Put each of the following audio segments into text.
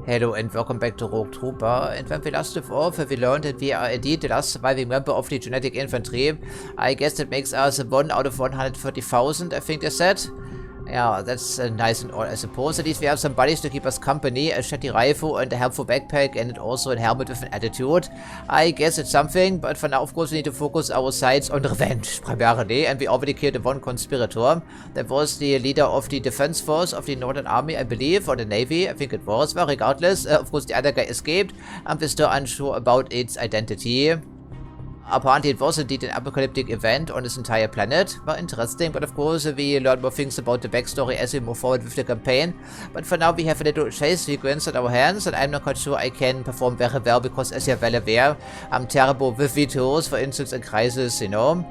Hello and welcome back to Rogue Trooper. And when we last left off, we learned that we are indeed the last surviving member of the genetic infantry. I guess that makes us 1 out of 130,000, I think they said. Yeah, that's nice and all, I suppose. At least we have some buddies to keep us company, a shitty rifle and a helpful backpack and also a helmet with an attitude. I guess it's something, but for now, of course, we need to focus our sights on revenge, primarily. And we already killed the one conspirator. That was the leader of the defense force of the Northern Army, I believe, or the Navy, I think it was. Well, regardless, of course, the other guy escaped, and we're still unsure about its identity. Apparently it was indeed an apocalyptic event on this entire planet. Well, interesting, but of course we learn more things about the backstory as we move forward with the campaign. But for now we have a little chase sequence at our hands, and I'm not quite sure I can perform very well because, as you're well aware, I'm terrible with vetoes, for instance in Crisis, you know.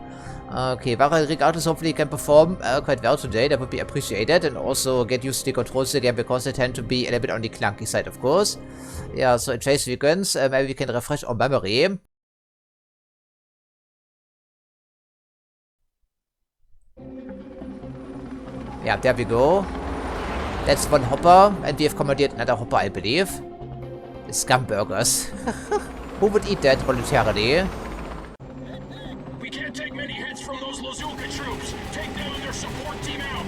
Okay, well, regardless, hopefully you can perform quite well today. That would be appreciated, and also get used to the controls again because they tend to be a little bit on the clunky side, of course. Yeah, so a chase sequence, maybe we can refresh our memory. Yeah, there we go. That's one hopper, and we have commandeered another hopper, I believe. The scumburgers. Who would eat that voluntarily? We can't take many hits from those Lazuka troops. Take them and their support team out.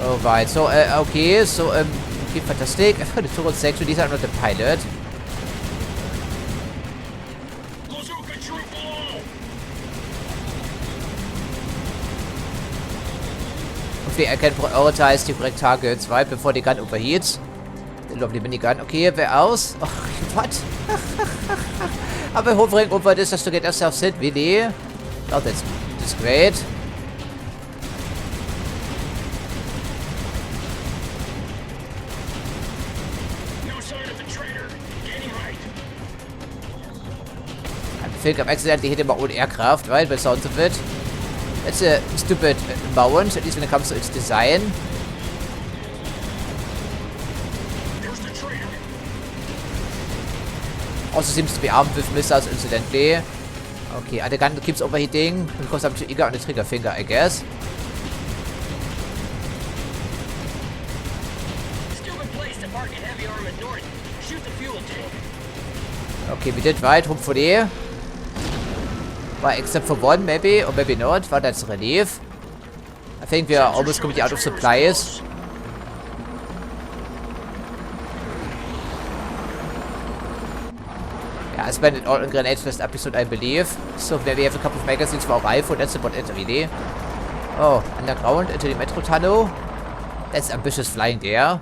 Alright, so, okay, so, okay, fantastic. The turret section, these are not the pilot. Lazuka troop below. Hopefully I can prioritize the correct targets, right, before the gun overheats. The lovely minigun. Okay, wer else? Oh, what? Are we hovering over this just to get ourselves hit, really? Oh, that's great. No sign of the traitor. Getting right. I think I've accidentally hit my own aircraft, right, by the sounds of it. That's a stupid mount, at least when it comes to its design. There's the traitor. Also seems to be armed with missiles, incidentally. Okay, the gun keeps overheating because I'm too eager on the trigger finger, I guess. Still in place to park a heavy armored north. Shoot the fuel tank. Okay, we did right, hopefully. Well, except for one, maybe, or maybe not. Well, that's a relief. I think we are almost completely out of supplies. Yeah, I spent it all on grenades last episode, I believe. So maybe we have a couple of magazines for our rifle. That's about it, really. Oh, underground into the metro tunnel. That's ambitious flying there.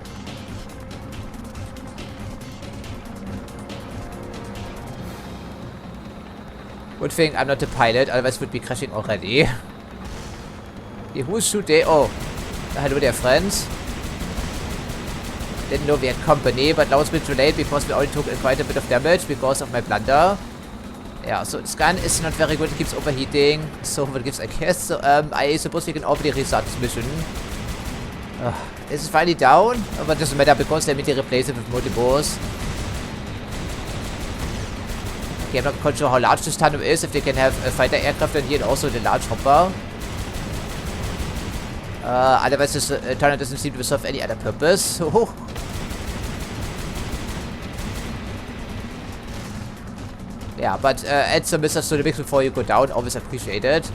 Good thing I'm not the pilot, otherwise we'd be crashing already. Who's shooting? Oh, hello there, friends. Didn't know we had company, but now it's a bit too late because we already took quite a bit of damage because of my blunder. Yeah, so this gun is not very good, it keeps overheating. So what gives, I guess. So I suppose we can already restart this mission. Is it finally down? But it doesn't matter because they immediately replace it with multi-boss. Okay, I'm not quite sure how large this tunnel is, if they can have a fighter aircraft in here and also the large hopper. Otherwise this tunnel doesn't seem to serve any other purpose. Yeah, but add some missiles to the mix before you go down, always appreciated.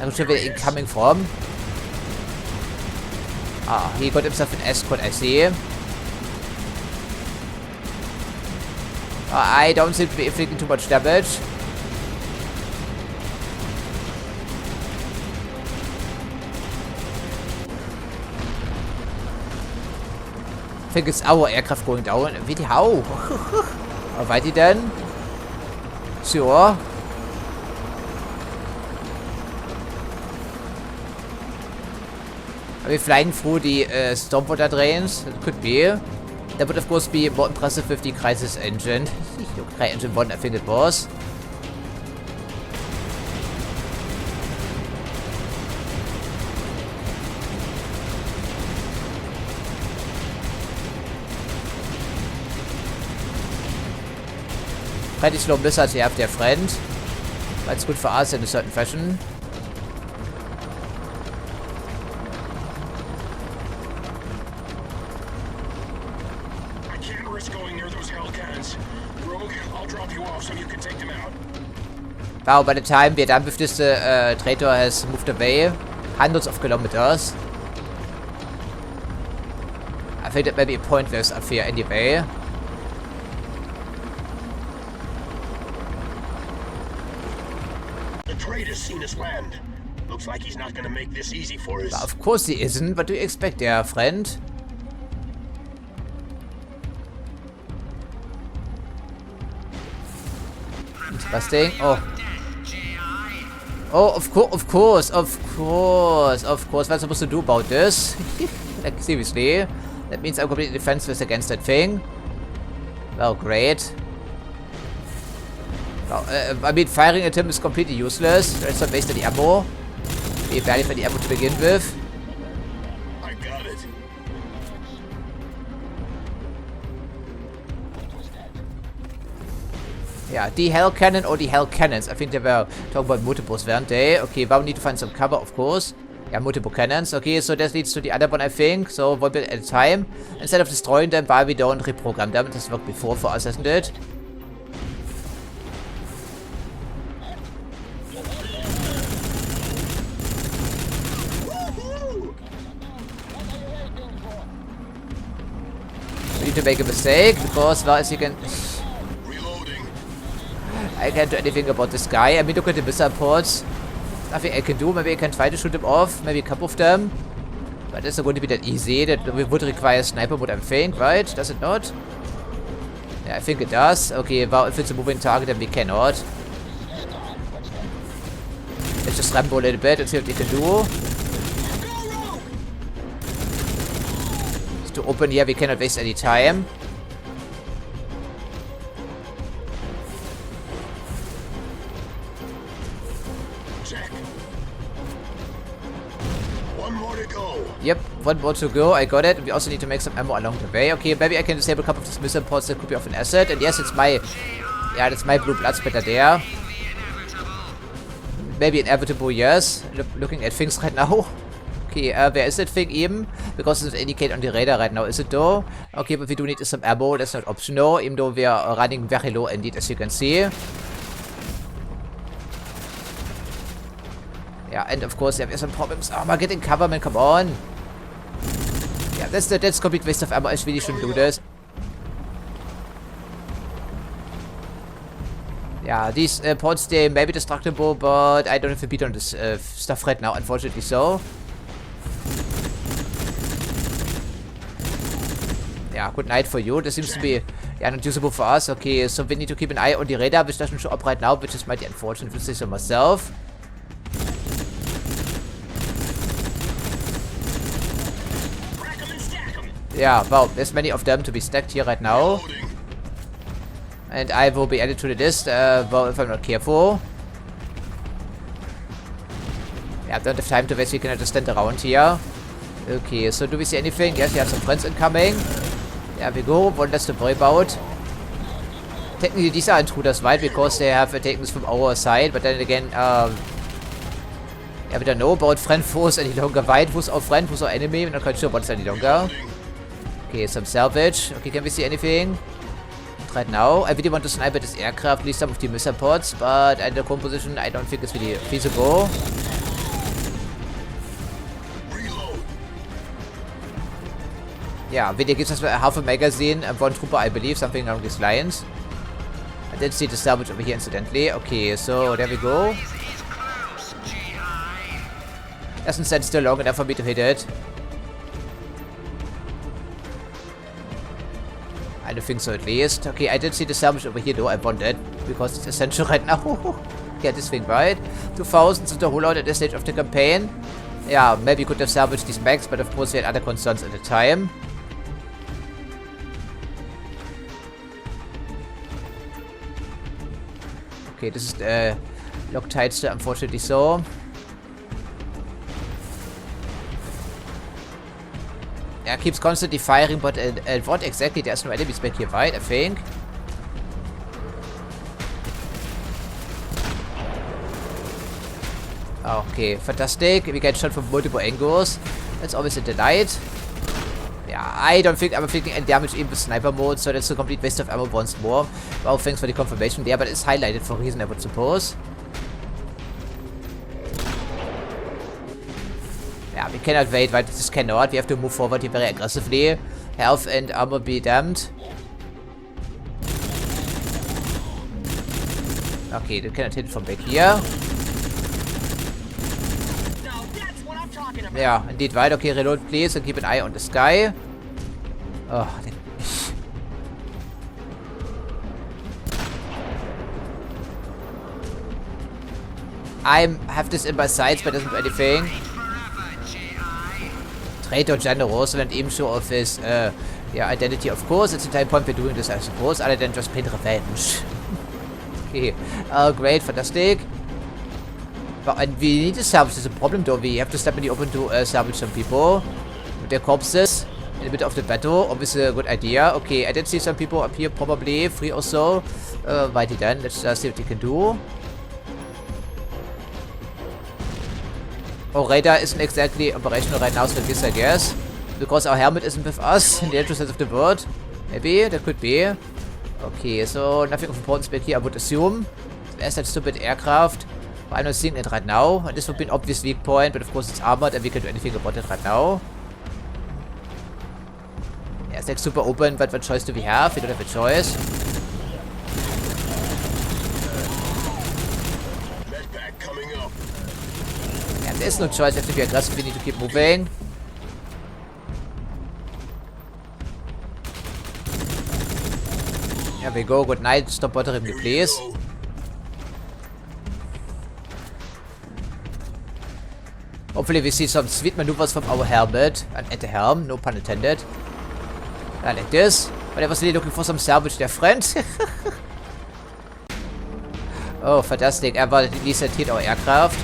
I'm not sure where they're coming from. Ah, he got himself an escort, I see. I don't seem to be inflicting too much damage. I think it's our aircraft going down. Really, how? Alrighty then. Sure. Are we flying through the stormwater drains? It could be. That would of course be more impressive with the Crisis engine. Engine 1, I think it was. Pretty slow missiles you have there, friend. But it's good for us in a certain fashion. gets going near those hell cannons. Rogue, I'll drop you off so you can take them out. Wow, by the time we're done with this, traitor has moved away hundreds of kilometers. I think that may be a pointless affair anyway. The traitor's seen us land. Looks like he's not gonna make this easy for us. But of course he isn't. What do you expect there, friend? Interesting. Oh. Oh, of course. What's I supposed to do about this? Like, seriously? That means I'm completely defenseless against that thing. Well, great. Well, I mean, firing at him is completely useless. There's some waste of the ammo. We barely had the ammo to begin with. I got it. Yeah, the Hell Cannon or the Hell Cannons. I think they were talking about multiples, weren't they? Okay, well, we need to find some cover, of course. Yeah, multiple cannons. Okay, so that leads to the other one, I think. So, one bit at a time. Instead of destroying them, why we don't reprogram them. This worked before for us, hasn't it? We need to make a mistake, because, well, as you can... I can't do anything about this guy. I mean, look at the missile ports. Nothing I can do. Maybe I can try to shoot them off. Maybe a couple of them. But it's not going to be that easy. That would require sniper mode, I think, right? Does it not? Yeah, I think it does. Okay, well, if it's a moving target, then we cannot. Let's just rambo a little bit and see what we can do. Just to open here, we cannot waste any time. Yep, one more to go. I got it. We also need to make some ammo along the way. Okay, maybe I can disable a couple of these missile ports that could be of an asset. And yes, it's my... Yeah, that's my blue blood splatter there. Maybe inevitable, yes. Looking at things right now. Okay, where is that thing even? Because it's not indicated on the radar right now, is it though? Okay, but we do need some ammo. That's not optional, even though we are running very low indeed, as you can see. Yeah, and of course there are some problems. Oh, man, getting cover, man, come on. Yeah, that's complete waste of ammo. I really shouldn't do this. Yeah, these ports, they may be destructible, but I don't have to beat on this stuff right now, unfortunately so. Yeah, good night for you. This seems to be, yeah, not usable for us. Okay, so we need to keep an eye on the radar, which doesn't show up right now, which is mighty unfortunate to say so myself. Yeah, well, there's many of them to be stacked here right now. And I will be added to the list, well, if I'm not careful. Yeah, I don't have time to waste, we cannot just stand around here. Okay, so do we see anything? Yes, we have some friends incoming. There we go, one less to worry about. Technically, these are intruders, right? Because they have taken this from our side, but then again, yeah, we don't know about friend force any longer, right? Who's our friend, who's our enemy? We're not quite sure about this any longer. Okay, some salvage. Okay, can we see anything? Not right now. I really want to snipe at this aircraft, at least some of the missile ports, but at the composition, I don't think it's really feasible. Yeah, video gives us half a magazine and one trooper, I believe, something along these lines. I did see the salvage over here incidentally. Okay, so there we go. Doesn't stand still long enough for me to hit it. I don't think so, at least. Okay, I did see the salvage over here though. I want it because it's essential right now. Get this thing right. 2000 is the whole lot at this stage of the campaign. Yeah, maybe we could have salvaged these mechs, but of course we had other concerns at the time. Okay, this is the Loctite still, unfortunately so. Yeah, keeps constantly firing, but at what exactly? There's no enemies back here, right? I think. Okay, fantastic. We get shot from multiple angles. That's always a delight. Yeah, I don't think I'm inflicting any damage even with sniper mode, so that's a complete waste of ammo once more. Well, thanks for the confirmation there, but it's highlighted for a reason, I would suppose. Yeah, we cannot wait, right? This cannot. We have to move forward here very aggressively. Health and armor be damned. Okay, they cannot hit from back here. Yeah, indeed, right. Okay, reload please and keep an eye on the sky. Oh, I have this in my sights, but doesn't do anything. Traitor Generous went even show off his identity, of course. It's the time point we're doing this, I suppose, other than just pain revenge. Okay, great, fantastic. But we need to salvage. There's a problem though. We have to step in the open to salvage some people with their corpses in a bit of the battle. Obviously a good idea. Okay, I did see some people up here, probably 3 or so. Righty then, let's see what we can do. Oh, radar isn't exactly operational right now, so this I guess. Because our helmet isn't with us, in the actual sense of the word. Maybe, that could be. Okay, so nothing of importance back here, I would assume. There's that stupid aircraft. I'm not seeing it right now. And this would be an obvious weak point, but of course it's armored and we can do anything about it right now. Yeah, it's like super open, but what choice do we have? We don't have a choice. Yeah, there's no choice. We have to be aggressive. We need to keep moving. There we go. Good night. Stop bothering me, please. Hopefully we see some sweet maneuvers from our helmet and at the helm, no pun intended. I like this. But I was really looking for some salvage there, friend. Oh, fantastic. Er war resettiert our aircraft.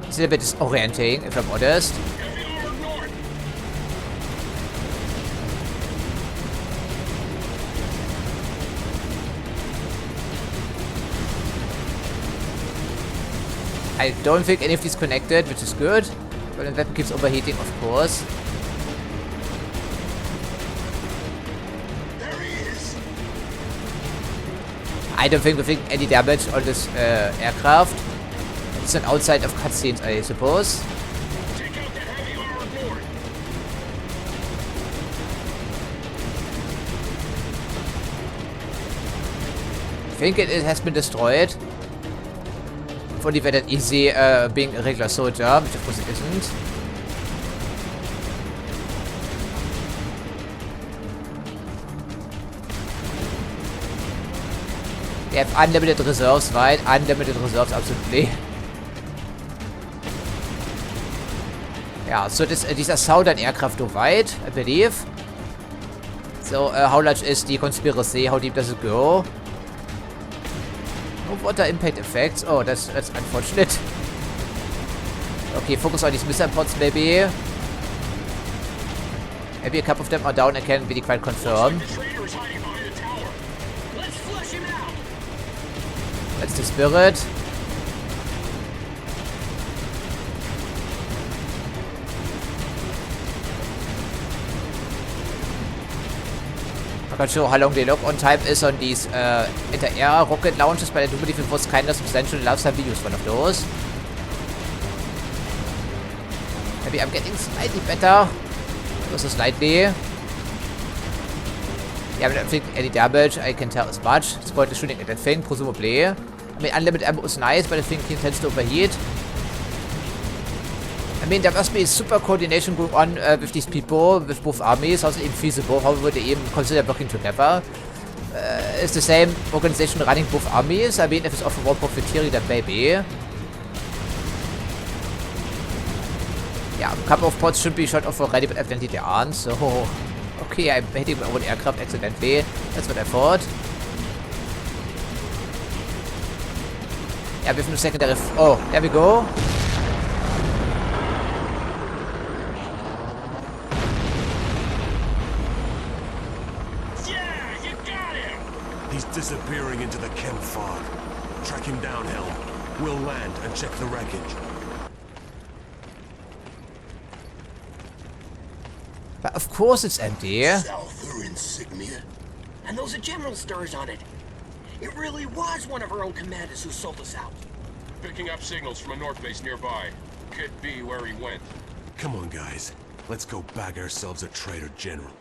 It's a little bit disorienting, if I'm honest. I don't think any of these connected, which is good. But the weapon keeps overheating, of course. I don't think we're taking any damage on this aircraft. It's an outside of cutscenes, I suppose. I think it has been destroyed. Only way that easy being a regular soldier, which of course it isn't. They have unlimited reserves, right? Unlimited reserves, absolutely. Yeah, so these are Southern aircraft too wide, I believe. So how large is the conspiracy? How deep does it go? No water impact effects. Oh, that's unfortunate. Okay, focus on these missile pods, maybe. Maybe a couple of them are down and can be quite confirmed. That's the spirit. I'm not sure how long the lock-on time is on these inter-air rocket launches, but I do believe it was kind of substantial. Last time we used one of those. Maybe I'm getting slightly better. Also slightly. Yeah, I don't think any damage. I can tell as much. It's pointless shooting at that thing, presumably. I mean, unlimited ammo is nice, but I think he tends to overheat. I mean, there must be super coordination going on with these people, with both armies. How's it even feasible? How would they even consider working together? Is the same organization running both armies? I mean, if it's often more profiteering, then maybe. Yeah, a couple of pods should be shot off already, but evidently they aren't, so... Okay, I'm hitting my own aircraft accidentally. That's what I thought. Yeah, we have no secondary... Oh, there we go. disappearing into the chem fog. Track him down, Helm. We'll land and check the wreckage. But of course it's empty. Souther insignia. And those are general stars on it. It really was one of our own commanders who sold us out. Picking up signals from a north base nearby. Could be where he went. Come on, guys. Let's go bag ourselves a traitor general.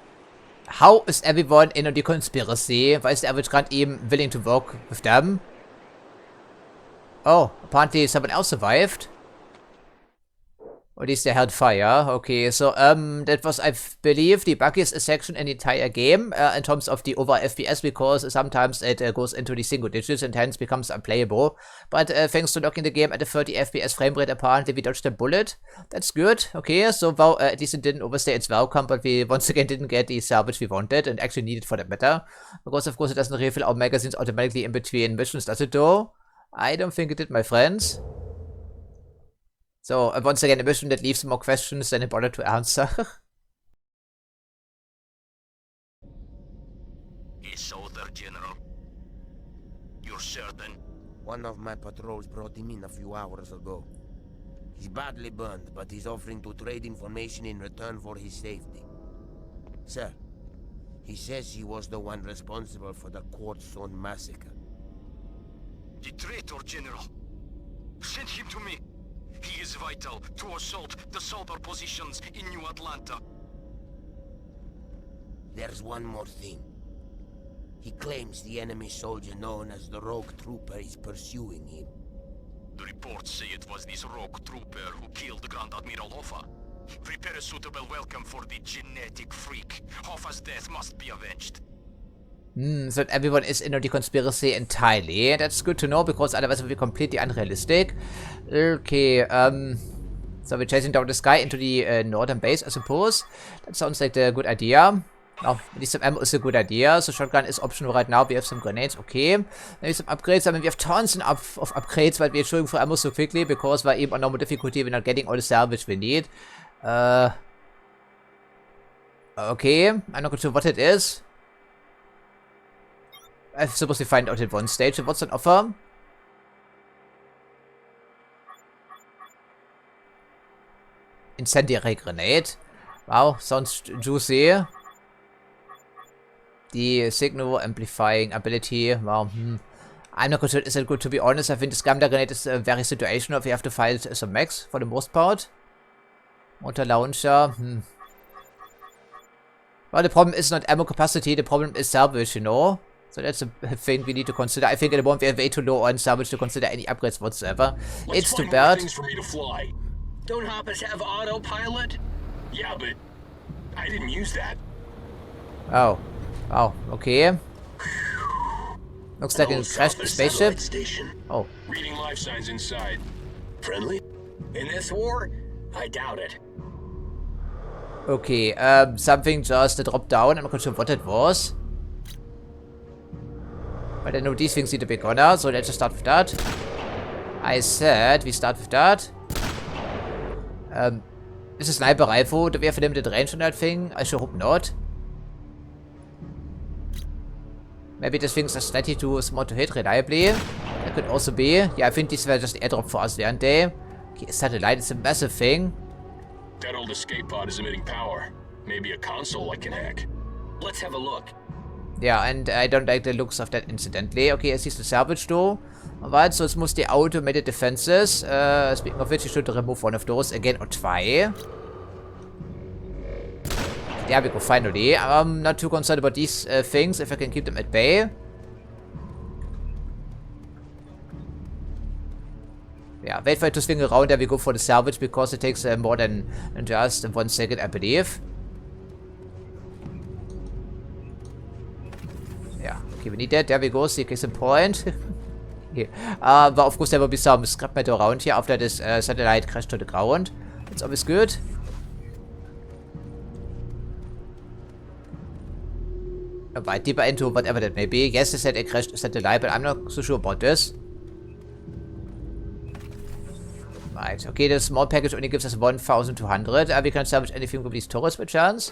How is everyone in on the conspiracy? Why is the average grunt even willing to work with them? Oh, apparently someone else survived. Or at least they held fire. Okay, so that was, I believe, the buggiest section in the entire game in terms of the overall FPS, because sometimes it goes into the single digits and hence becomes unplayable. But thanks to locking the game at a 30 FPS frame rate, apparently we dodged a bullet. That's good. Okay, so well, at least it didn't overstay its welcome, but we once again didn't get the salvage we wanted and actually needed for that matter. Because of course it doesn't refill our magazines automatically in between missions, does it though? I don't think it did, my friends. So, once again, a mission that leaves more questions than it bothered to answer. He's Soldier, General. You're certain? One of my patrols brought him in a few hours ago. He's badly burned, but he's offering to trade information in return for his safety. Sir, he says he was the one responsible for the Quartz Zone massacre. The traitor, General. Send him to me. He is vital to assault the Soldier positions in New Atlanta. There's one more thing. He claims the enemy soldier known as the Rogue Trooper is pursuing him. The reports say it was this rogue trooper who killed Grand Admiral Hoffa. Prepare a suitable welcome for the genetic freak. Hoffa's death must be avenged. So everyone is in on the conspiracy entirely. That's good to know, because otherwise it would be completely unrealistic. Okay, so we're chasing down this guy into the northern base, I suppose. That sounds like a good idea. Now, maybe some ammo is a good idea. So shotgun is optional right now. We have some grenades, okay. Maybe some upgrades. I mean, we have tons of upgrades, but we're showing for ammo so quickly because we're even on normal difficulty. We're not getting all the salvage we need. Okay, I'm not sure what it is. I'm supposed to find out at one stage. What's an offer? Incendiary grenade. Wow, sounds juicy. The signal amplifying ability. Wow. I'm not sure. Is it good, to be honest? I think the Scamder grenade is very situational. If you have to fight some mechs for the most part. Motor launcher. Well, the problem is not ammo capacity. The problem is salvage, you know. So that's a thing we need to consider. I think at the moment we are way too low on salvage to consider any upgrades whatsoever. It's too bad. Things for me to fly. Don't Hoppus have autopilot? Yeah, but I didn't use that. Oh. Oh, okay. Looks like a crashed spaceship. Oh. Reading life signs inside. Friendly? In this war? I doubt it. Okay, something just dropped down. I'm not sure what it was. But I know these things need to be gone, so let's just start with that. I said we start with that. Is a sniper rifle? Do we have a limited range on that thing? I sure hope not. Maybe this thing's slightly too small to hit reliably. That could also be. Yeah, I think these were just airdrop for us, weren't they? Okay, satellite is a massive thing. That old escape pod is emitting power. Maybe a console I can hack. Let's have a look. Yeah, and I don't like the looks of that incidentally. Okay, I see the salvage door. Alright, so it's mostly automated defenses. Speaking of which, you should remove one of those again, or try. There we go, finally. I'm not too concerned about these things, if I can keep them at bay. Yeah, wait for it to swing around, there we go for the salvage, because it takes more than just 1 second, I believe. Yeah, okay, we need that. There we go, see case in point. Okay. But of course there will be some scrap metal around here after this satellite crashed to the ground. That's always good. Right, deeper into whatever that may be. Yes, they said it crashed a satellite, but I'm not so sure about this. Right, okay, the small package only gives us 1,200. We can salvage anything from these turrets by chance.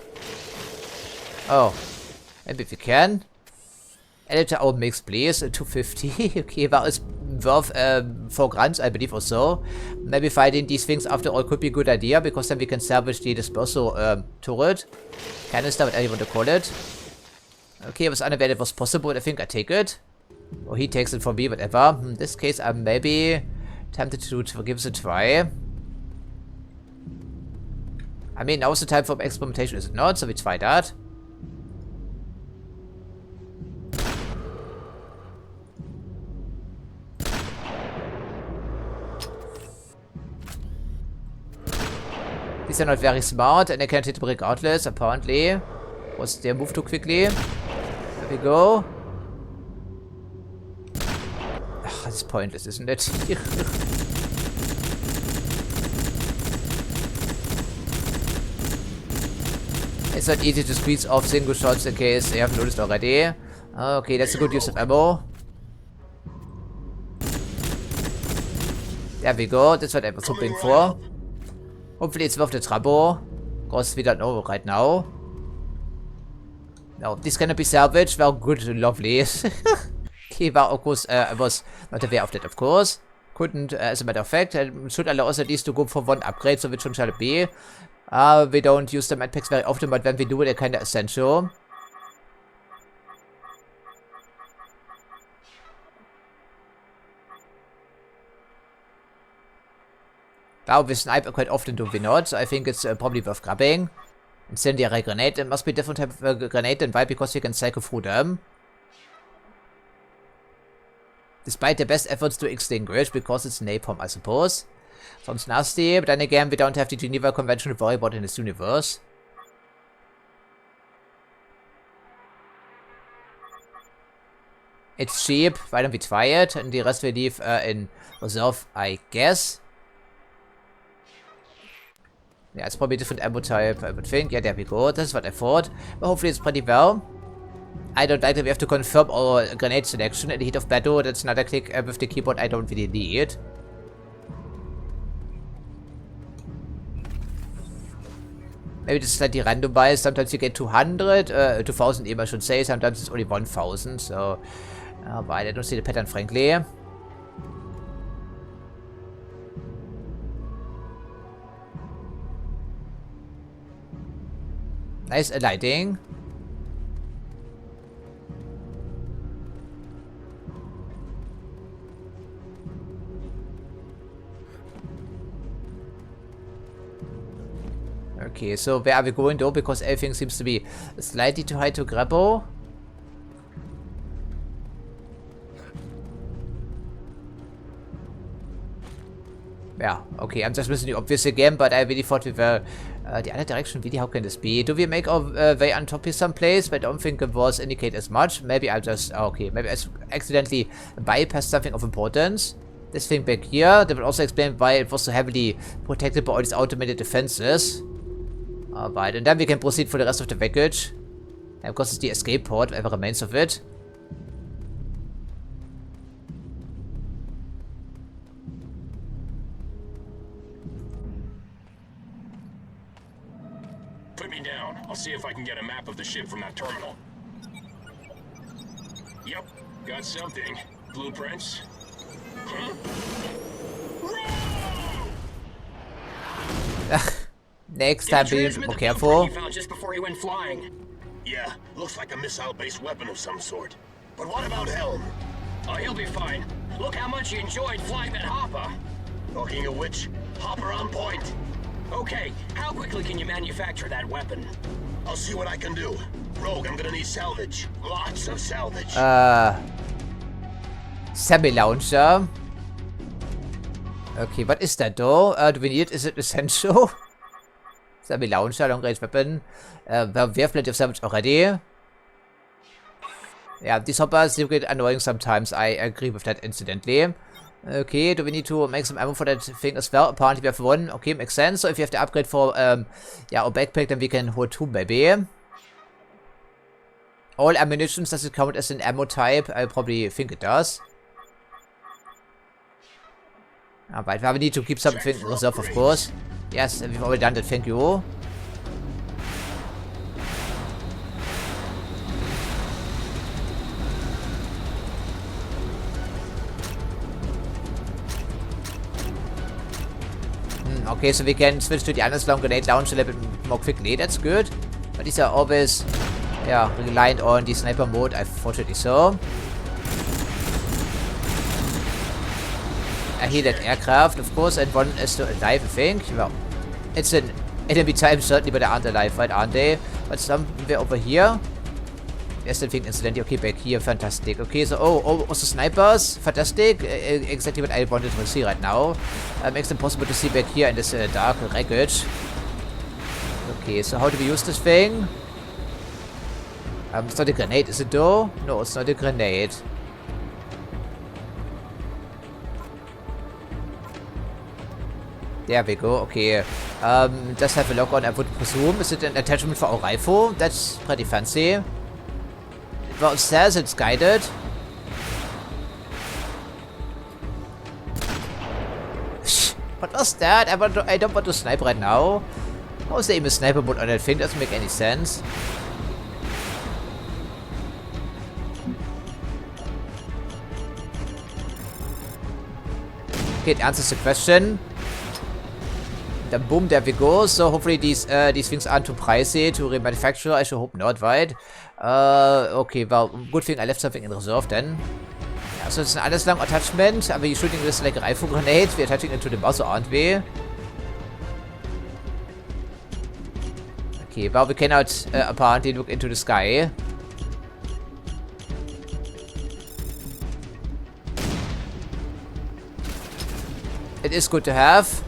Oh, maybe we can. Editor our mix, please. 250. Okay, that is worth 4 grand, I believe, or so. Maybe fighting these things after all could be a good idea, because then we can salvage the dispersal turret. Canister, whatever you want to call it. Okay, it was unavailable, was possible. I think I take it. Or he takes it for me, whatever. In this case, I'm maybe tempted to give it a try. I mean, now's the time for experimentation, is it not? So we try that. These are not very smart, and they can't hit regardless, apparently. Was their move too quickly? There we go. Ugh, it's pointless, isn't it? It's not easy to squeeze off single shots in case you haven't noticed already. Okay, that's a good use of ammo. There we go, that's what I was hoping for. Hopefully it's worth the trouble. Of course, we don't know right now. No, this cannot be salvaged. Well, good and lovely. Okay, well, of course, I was not aware of that, of course. Couldn't, as a matter of fact. It should allow us at least to go for 1 upgrade, so which one shall it be? We don't use the med packs very often, but when we do it, they're kind of essential. Wow, we snipe quite often, do we not? So I think it's probably worth grabbing. Incendiary grenade. It must be different type of grenade than why, because we can cycle through them. Despite the best efforts to extinguish, because it's napalm, I suppose. Sounds nasty, but then again, we don't have the Geneva Convention to worry about in this universe. It's cheap, why don't we try it? And the rest we leave in reserve, I guess. Yeah, it's probably a different ammo type, I would think. Yeah, there we go. That's what I thought. But hopefully it's pretty well. I don't like that we have to confirm our grenade selection at the heat of battle. That's another click with the keyboard I don't really need. Maybe it's slightly randomized. Sometimes you get 200, 2000 even, I should say. Sometimes it's only 1000. So, but I don't see the pattern, frankly. Nice lighting. Okay, so where are we going though? Because everything seems to be slightly too high to grapple. Yeah, okay, I'm just missing the obvious again, but I really thought we were the other direction. Really, how can this be? Do we make our way on top here someplace? But I don't think it was indicate as much. Maybe I'll just, okay, maybe I accidentally bypassed something of importance. This thing back here, that will also explain why it was so heavily protected by all these automated defenses. Alright, and then we can proceed for the rest of the package. And of course it's the escape port, whatever remains of it. Put me down. I'll see if I can get a map of the ship from that terminal. Yep, got something. Blueprints. Huh? Next time be more careful. He found just before he went flying. Yeah, looks like a missile-based weapon of some sort. But what about Helm? Oh, he'll be fine. Look how much he enjoyed flying that hopper. Talking of which, hopper on point. Okay, how quickly can you manufacture that weapon? I'll see what I can do. Rogue, I'm gonna need salvage. Lots of salvage. Semi-Launcher. Okay, what is that though? Do we need it? Is it essential? Semi-Launcher, long-range weapon. We have plenty of salvage already. Yeah, these hoppers do get annoying sometimes. I agree with that incidentally. Okay, do we need to make some ammo for that thing as well? Apparently we have 1. Okay, makes sense. So if you have the upgrade for yeah, our backpack, then we can hold 2 maybe. All ammunition, does it count as an ammo type? I probably think it does. Alright, we need to keep something in reserve, of course. Yes, we've already done that, thank you. Okay, so we can switch to the underslung grenade launcher a little bit more quickly. That's good. But these are always, yeah, reliant on the sniper mode, unfortunately so. I hear that aircraft, of course, and one is still alive, I think. Well, it's an enemy time, certainly, but they aren't alive, right, aren't they? But somewhere over here. There's something incidentally. Okay, back here, fantastic. Okay, so, oh, also snipers, fantastic. Exactly what I wanted to see right now. Makes it impossible to see back here in this dark wreckage. Okay, so how do we use this thing? It's not a grenade, is it though? No, it's not a grenade. There we go, okay. Does have a lock on, I would presume. Is it an attachment for our rifle? That's pretty fancy. Well, it says it's guided. What was that? I don't want to snipe right now. How is there even a sniper mode on that thing? Doesn't make any sense. Okay, it answers the question. Then boom, there we go. So hopefully these things aren't too pricey to remanufacture. I should hope not, right? Okay, well, good thing I left something in reserve then. Yeah, so it's an underslung attachment. Are we shooting this like a rifle grenade? We're attaching it to the muzzle, aren't we? Okay, well, we cannot apparently look into the sky. It is good to have.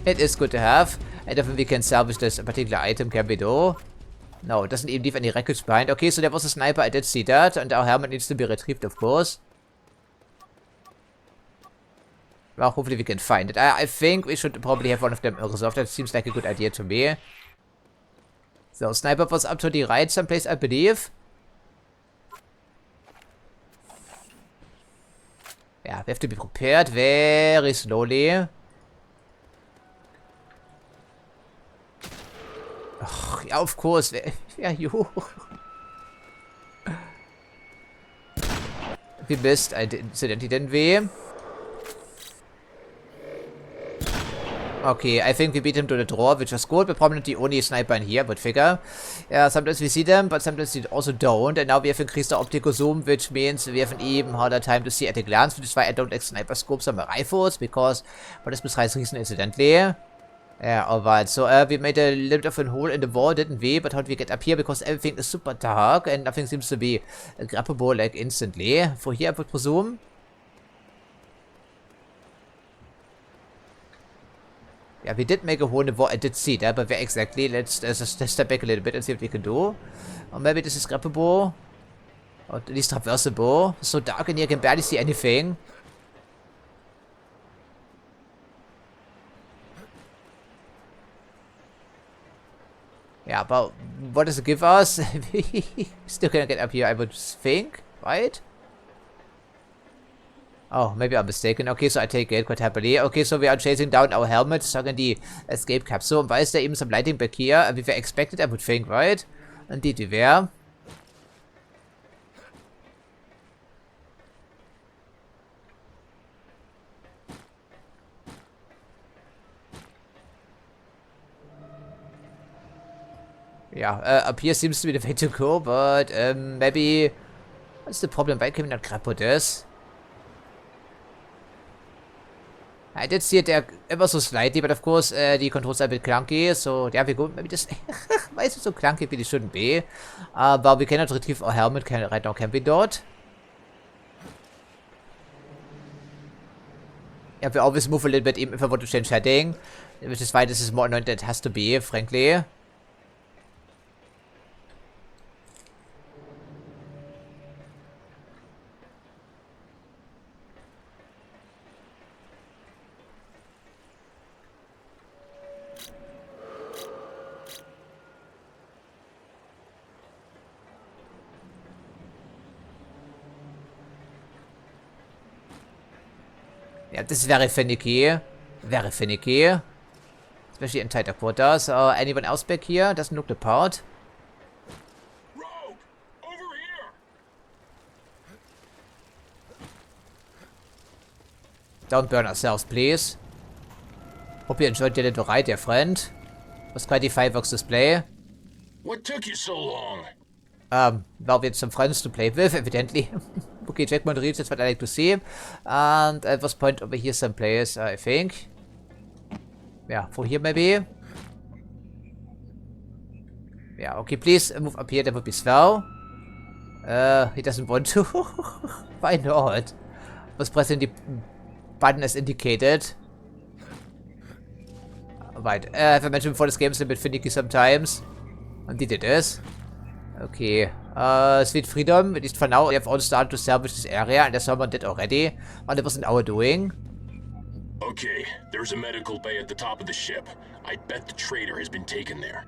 It is good to have. I don't think we can salvage this particular item, can we though? No, it doesn't even leave any wreckage behind. Okay, so there was a sniper, I did see that. And our helmet needs to be retrieved, of course. Well, hopefully we can find it. I think we should probably have one of them reserved. That seems like a good idea to me. So, sniper was up to the right someplace, I believe. Yeah, we have to be prepared very slowly. Oh, yeah, of course. Yeah, you. We missed. Incidentally, didn't we? Okay, I think we beat him to the draw, which was good. We're probably not the only sniper in here, but figure. Yeah, sometimes we see them, but sometimes we also don't. And now we have increased the optical zoom, which means we have an even harder time to see at a glance, which is why I don't like sniper scopes on my rifles, because for this precise reason, incidentally. Yeah, alright, so we made a little bit of a hole in the wall, didn't we? But how do we get up here? Because everything is super dark and nothing seems to be grabbable like instantly. For here, I would presume. Yeah, we did make a hole in the wall, I did see that, but where exactly? Let's just step back a little bit and see what we can do. Or maybe this is grabbable. Or at least traversable. It's so dark in here, I can barely see anything. Yeah, but what does it give us? Still gonna get up here, I would think, right? Oh, maybe I'm mistaken. Okay, so I take it quite happily. Okay, so we are chasing down our helmet, stuck in the escape capsule. Why is there even some lighting back here? We were expected, I would think, right? Indeed we were. Yeah, up here seems to be the way to go, but maybe... What's the problem? Why can we not grab with this? I did see it there ever so slightly, but of course the controls are a bit clunky, so there we go. Maybe just... Why is it so clunky? It really shouldn't be. But we cannot retrieve our helmet right now, can we, Dot? Yeah, we always move a little bit even if I want to change heading, which is why this is more annoying than it has to be, frankly. Yeah, this is very finicky. Very finicky. Especially in tighter quarters. Anyone else back here? Doesn't look the part. Rogue! Over here! Don't burn ourselves, please. Hope you enjoyed your little ride, dear friend. Was quite the fireworks display. What took you so long? Well, we had some friends to play with, evidently. Okay, checkpoint reached, that's what I like to see. And at this point over here some players, I think. Yeah, for here maybe. Yeah, okay, please move up here, that would be swell. He doesn't want to. Why not? Was pressing the button as indicated. Right, as I mentioned before, this game is a bit finicky sometimes. Indeed it is. Okay, sweet freedom, at least for now. We have all started to salvage this area, and there's someone dead already. But it wasn't our doing. Okay, there's a medical bay at the top of the ship. I bet the trader has been taken there.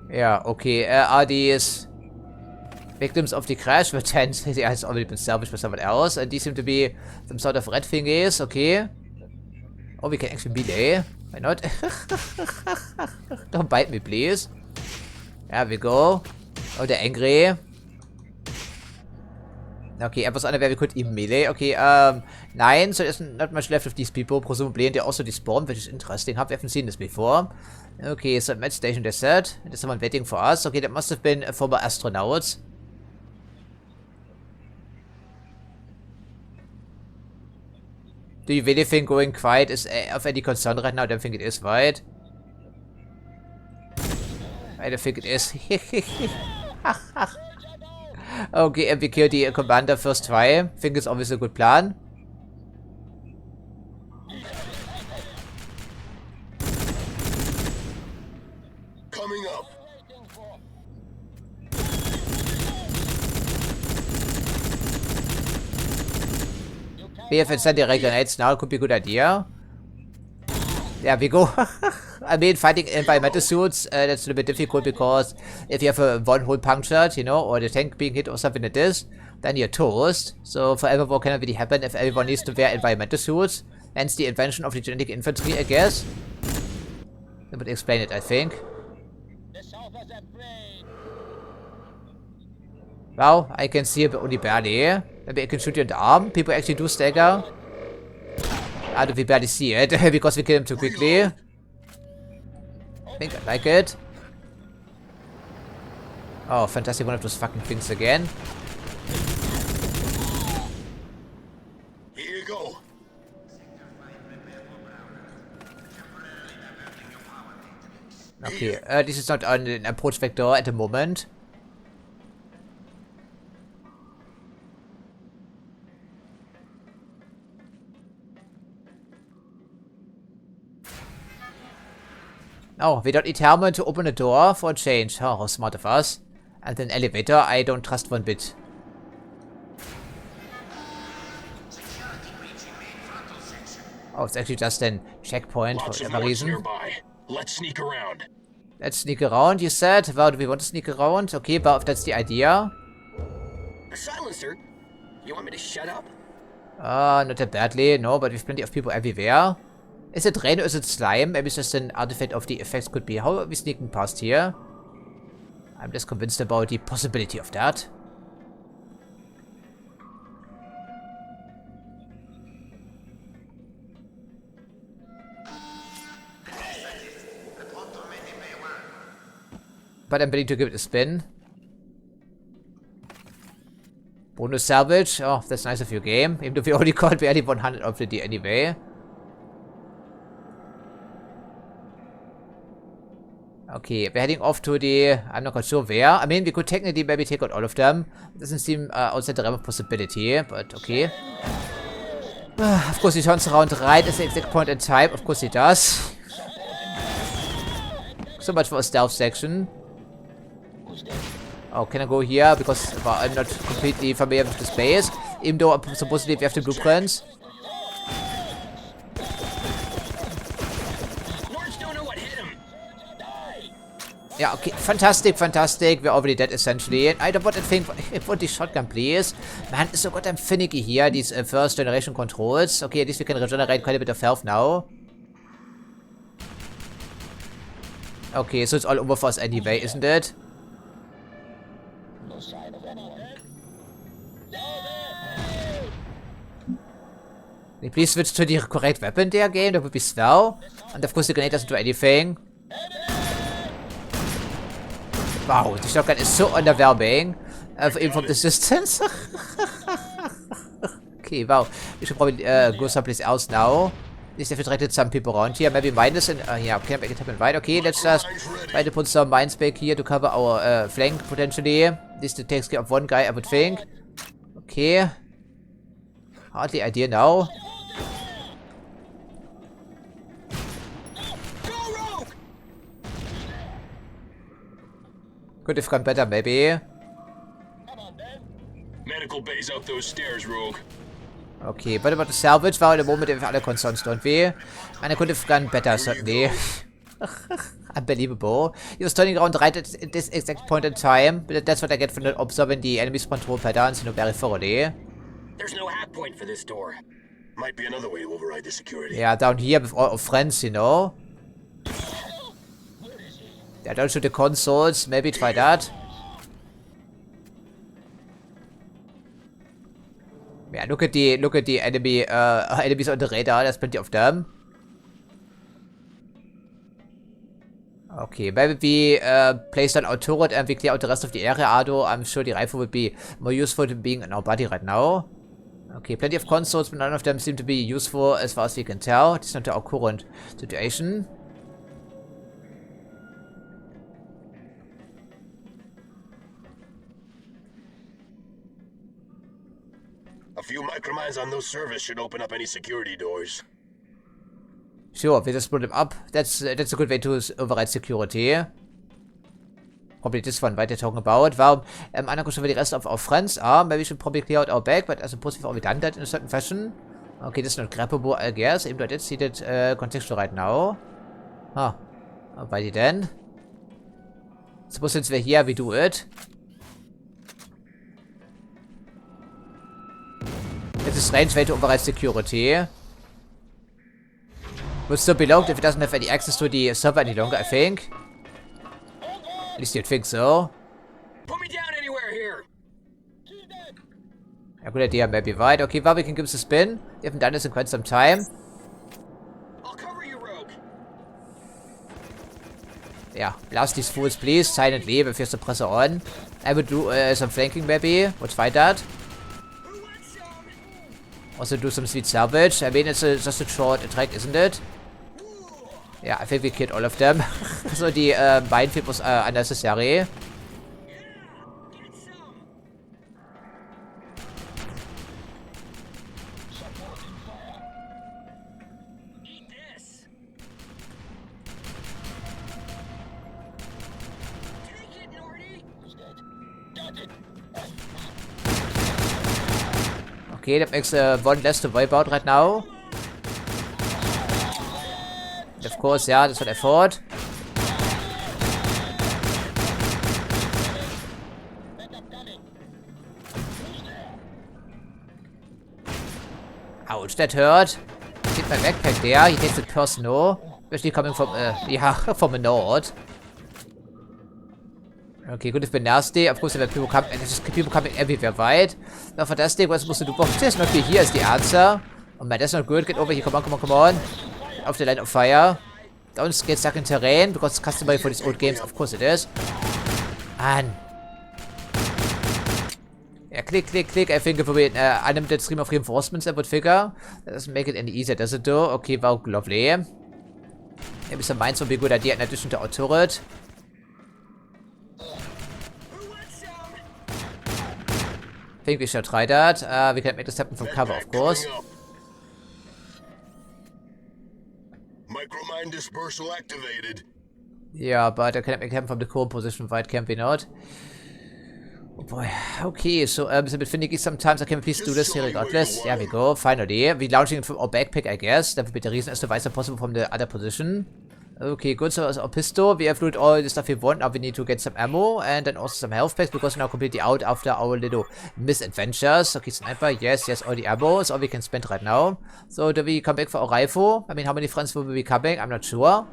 Yeah, okay, are these victims of the crash? But then it has already been salvaged by someone else, and these seem to be some sort of red thingies, okay. Oh, we can actually melee. Why not? Don't bite me, please. There we go. Oh, they're angry. Okay, I was unaware we could even melee. Okay, nine, so there's not much left of these people. Presumably, and they also despawned, which is interesting. We haven't seen this before. Okay, so med station, they said. There's someone waiting for us. Okay, that must have been former astronauts. Do you really think going quiet is of any concern right now? I don't think it is, right? I don't think it is. Okay, and we kill the commander first try. Think it's obviously a good plan. Coming up. We have incendiary grenades now, could be a good idea. There we go. I mean, fighting environmental suits, that's a little bit difficult because if you have a one hole punctured, you know, or the tank being hit or something like this, then you're toast. So forever war cannot really happen if everyone needs to wear environmental suits. Hence the invention of the genetic infantry, I guess. That would explain it, I think. Wow, I can see it but only barely. Maybe I can shoot you in the arm. People actually do stagger. I don't we barely see it because we kill him too quickly. I think I like it. Oh, fantastic, one of those fucking things again. Here you go. Okay, this is not on an approach vector at the moment. Oh, we don't need helmet to open a door for a change. Oh, how smart of us. And an elevator, I don't trust one bit. Oh, it's actually just a checkpoint for whatever reason. Nearby. Let's sneak around. Let's sneak around, you said? Well, do we want to sneak around? Okay, but if that's the idea. A silencer? You want me to shut up? Not that badly, no, but we've plenty of people everywhere. Is it rain or is it slime? Maybe it's just an artifact of the effects, could be. How are we sneaking past here? I'm just convinced about the possibility of that. But I'm willing to give it a spin. Bonus salvage. Oh, that's nice of your game. Even though we already got barely 100 of it anyway. Okay, we're heading off to the... I'm not quite sure where. I mean, we could technically maybe take out all of them. Doesn't seem outside the realm of possibility, but okay. Of course, he turns around right at the exact point in time. Of course he does. So much for a stealth section. Oh, can I go here? Because well, I'm not completely familiar with the space. Even though supposedly we have the blueprints. Yeah, okay, fantastic, fantastic. We're already dead, essentially. I don't want to think... I want the shotgun, please. Man, it's so goddamn finicky here, these first generation controls. Okay, at least we can regenerate quite a bit of health now. Okay, so it's all over for us anyway, isn't it? No sign of anyone. Please switch to the correct weapon there, game. That would be swell. And of course the grenade doesn't do anything. Wow, the shotgun is so underwhelming. Even from this distance. Okay, wow. We should probably go someplace else now. At least if attracted some people around here. Maybe mine is in... yeah, okay, make it happen right. Okay, let's just try to put some mines back here to cover our flank, potentially. At least it takes care of one guy, I would think. Okay. Hardly idea now. Could have gone better, maybe. Medical bay's out those stairs, Rogue. Okay, what about the salvage? Wow, in the moment we have other concerns, don't we? And I could have gone better, certainly. Unbelievable. He was turning around right at this exact point in time. But that's what I get for not observing the enemy's control patterns, very thoroughly. There's no hack point for this door. Might be another way to override the security. Yeah, down here with all our friends, Yeah, don't shoot the consoles. Maybe try that. Yeah, look at the enemy enemies on the radar. There's plenty of them. Okay, maybe we place down our turret and we clear out the rest of the area. Although I'm sure the rifle would be more useful than being in our body right now. Okay, plenty of consoles, but none of them seem to be useful as far as we can tell. It's not our current situation. A few micromines on those servers should open up any security doors. Sure, we just split them up. That's a good way to override security. Probably this one, right, they're talking about. Well, I'm not sure where the rest of our friends are. Maybe we should probably clear out our back, but I suppose we've already done that in a certain fashion. Okay, this is not grabbable, I guess. Even though I did see that contextual right now. Huh. Alrighty then. Suppose since we're here, we do it. It's a strange way to override security. Would still be locked if it doesn't have any access to the server any longer, I think. At least you'd think so. Put me down anywhere here. A good idea, maybe, right? Okay, well, we can give this a spin. We haven't done this in quite some time. I'll cover you, Rogue. Yeah, blast these fools, please. Silently, with your suppressor on. I would do some flanking, maybe. We'll try that. Also do some sweet salvage. I mean, it's just a short attack, isn't it? Yeah, I think we killed all of them. So the minefield was unnecessary. Okay, that makes one less to worry about right now. And of course, yeah, that's what I thought. Ouch, that hurt. Hit my backpack there. He takes it personal. Especially coming from, yeah, from a north. Okay, could have been nasty. Of course, there were people coming everywhere, right? Now, fantastic. What's supposed to do? There's not be here is the answer. Oh man, that's not good. Get over here. Come on, come on, come on. Off the line of fire. Don't get stuck in terrain because it's customary for these old games. Of course it is. Man. Yeah, click, click, click. I think if we unlimited stream of reinforcements, I would figure. That doesn't make it any easier, does it though? Okay, well, lovely. Maybe some mines would be a good idea in addition to our turret. I think we should try that. We can make this happen from cover, of course. Micromine dispersal activated. Yeah, but I cannot make it happen from the core position, right? Can we not? Oh boy. Okay, so it's a bit finicky sometimes. I can please do this here regardless. There we go. Finally. We're launching it from our backpack, I guess. That would be the reason as to why it's possible from the other position. Okay, good. So as our pistol, we have looted all the stuff we want. Now we need to get some ammo and then also some health packs because we're now completely out after our little misadventures. Okay, sniper, yes, yes, all the ammo is all we can spend right now. So do we come back for our rifle? I mean, how many friends will be coming? I'm not sure.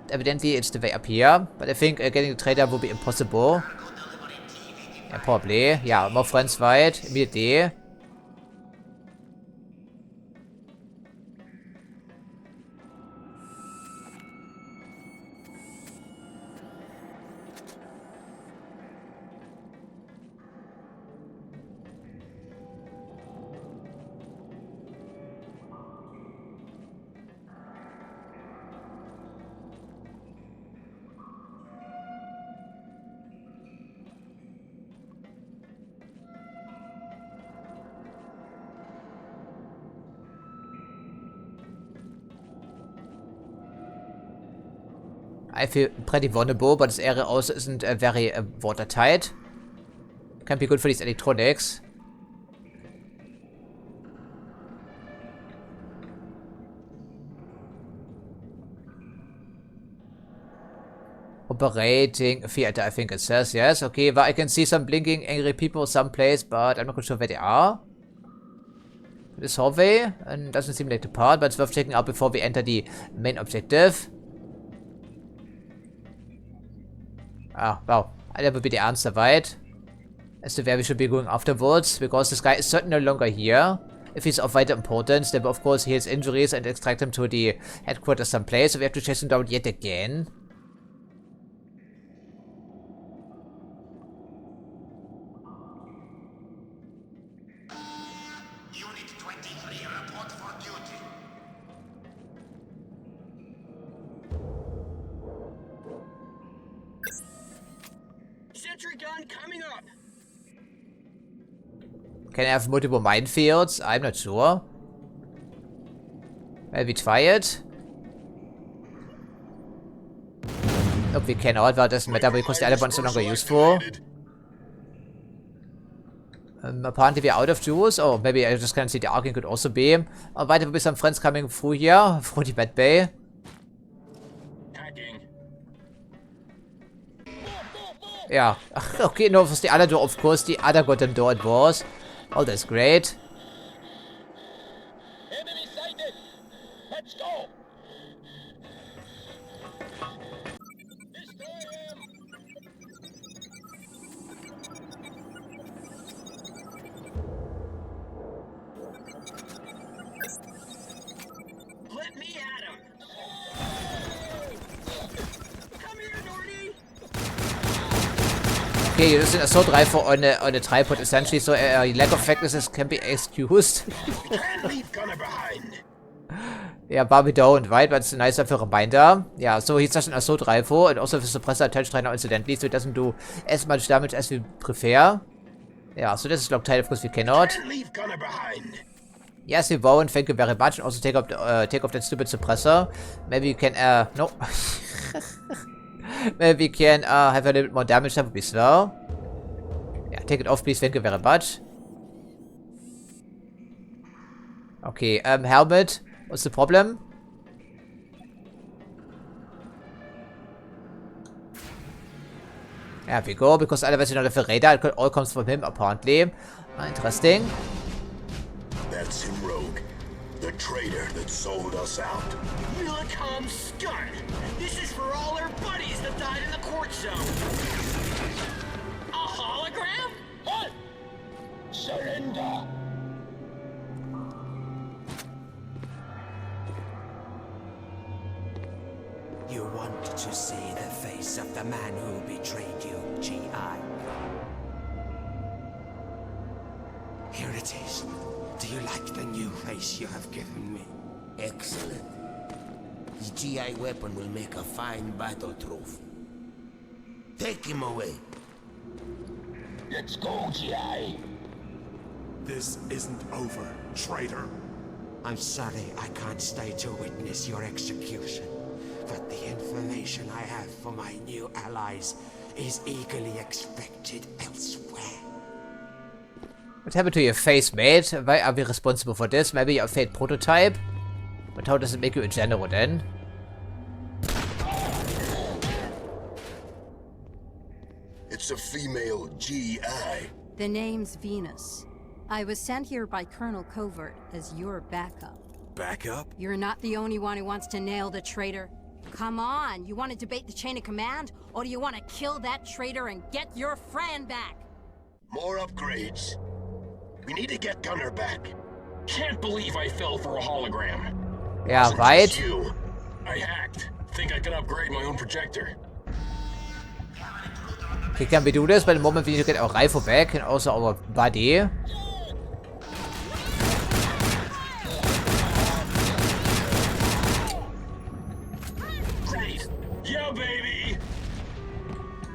Evidently, it's the way up here. But I think getting the trader will be impossible. Yeah, probably. Yeah, more friends, right? Immediately. I feel pretty vulnerable, but this area also isn't very watertight. Can be good for these electronics. Operating theater, I think it says, yes. Okay, but I can see some blinking angry people someplace, but I'm not quite sure where they are. This hallway, and doesn't seem like the part, but it's worth checking out before we enter the main objective. Ah, wow. That would be the answer, right? As to where we should be going afterwards, because this guy is certainly no longer here. If he's of vital importance, then we'll of course heal his injuries and extract him to the headquarters someplace, so we have to chase him down yet again. Unit 23, report for duty. Sentry gun coming up. Can I have multiple minefields? I'm not sure. Maybe try it. Nope, we cannot, but it doesn't matter because the other one's no longer useful. Apparently we're out of juice. Oh, maybe I just can't see the arcing could also be. Oh, right, there will be some friends coming through here, through the bed bay. Hacking. Yeah. Okay, no, it was the other door, of course. The other goddamn door it was. Oh, that's great. Enemy sighted. Let's go. Let me at him. Come here, Nordy. Okay, this is an assault rifle on a tripod essentially, so lack of effectiveness can be excused. Can't leave Gunner behind. Yeah, but we don't, right? But it's a nice reminder. Yeah, so he's just an assault rifle and also with suppressor attached right now incidentally, so it doesn't do as much damage as we prefer. Yeah, so this is locked tight, of course we cannot. Can't leave Gunner behind. Yes, we won't, thank you very much. And also take off that stupid suppressor. Maybe you can, no. Maybe we can have a little bit more damage, that would be slow. Yeah, take it off, please, thank you very much. Okay, helmet. What's the problem? There we go, because otherwise you don't have a radar. It all comes from him, apparently. Interesting. That's him, Rogue. The traitor that sold us out. Millicom scum! This is for all our buddies that died in the court zone. A hologram? What? Surrender! You want to see the face of the man who betrayed you, G.I.? Here it is. Do you like the new face you have given me? Excellent. The GI weapon will make a fine battle trophy. Take him away. Let's go, GI. This isn't over, traitor. I'm sorry I can't stay to witness your execution, but the information I have for my new allies is eagerly expected elsewhere. What happened to your face, mate? Why are we responsible for this? Maybe you're a fake prototype? But how does it make you a general then? It's a female GI. The name's Venus. I was sent here by Colonel Covert as your backup. Backup? You're not the only one who wants to nail the traitor. Come on, you want to debate the chain of command? Or do you want to kill that traitor and get your friend back? More upgrades. We need to get Gunner back. Can't believe I fell for a hologram. Yeah, Wasn't right? just you. I hacked. Think I can upgrade my own projector. Okay, can we do this? But the moment we need to get our rifle back and also our body. Great. Yeah, baby.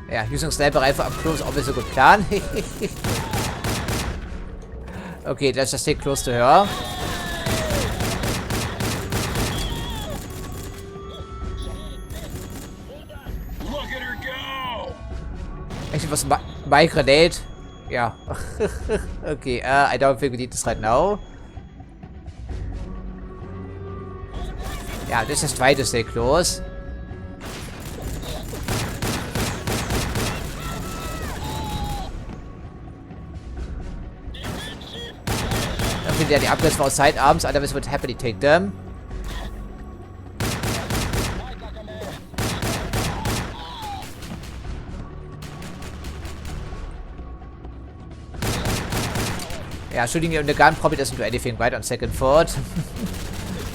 Yeah, using sniper rifle up close is always a good plan. Okay, let's just stay close to her. Actually, was my grenade? Yeah. Okay, I don't think we need this right now. Yeah, let's just try to stay close. Dann findet ja die Upgrades for sidearms, otherwise would happily take them. Yeah, shooting you in the gun probably doesn't do anything right on second thought.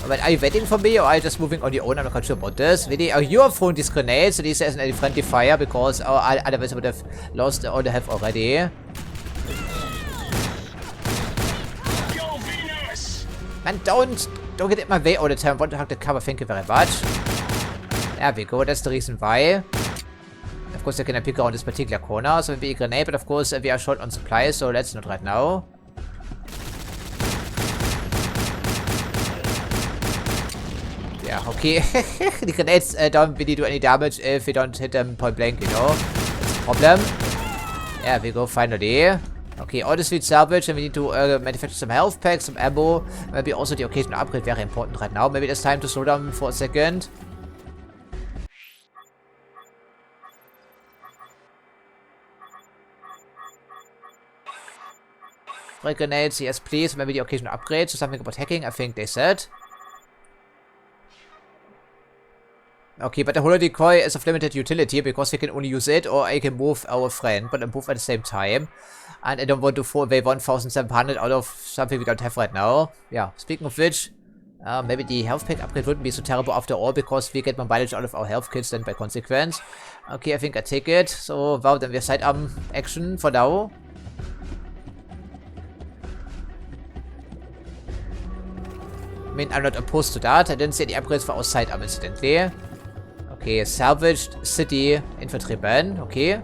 But are you waiting for me or are you just moving on your own? I'm not quite sure about this. Really? Oh, you are throwing these grenades, so this isn't any friendly fire because otherwise I would have lost all the health already. Go, Venus! Man, don't get in my way all the time. Want to hug the cover, thank you very much. There we go, that's the reason why. Of course, I can pick around this particular corner, so maybe a grenade, but of course we are short on supplies, so let's not right now. Yeah, okay. The grenades don't really do any damage if we don't hit them point blank, you know. That's a problem. Yeah, we go finally. Okay, all this we salvage and we need to manufacture some health packs, some ammo. Maybe also the occasional upgrade very important right now. Maybe it's time to slow down for a second. Break grenades, yes please. Maybe the occasional upgrade. So something about hacking, I think they said. Okay, but the holo decoy is of limited utility because we can only use it or I can move our friend, but both at the same time. And I don't want to throw away 1,700 out of something we don't have right now. Yeah, speaking of which, maybe the health pack upgrade wouldn't be so terrible after all because we get more mileage out of our health kits then by consequence. Okay, I think I take it. So, wow, then we have sidearm action for now. I mean, I'm not opposed to that. I didn't see any upgrades for our sidearm incidentally. Okay, salvaged city infantryman. Okay.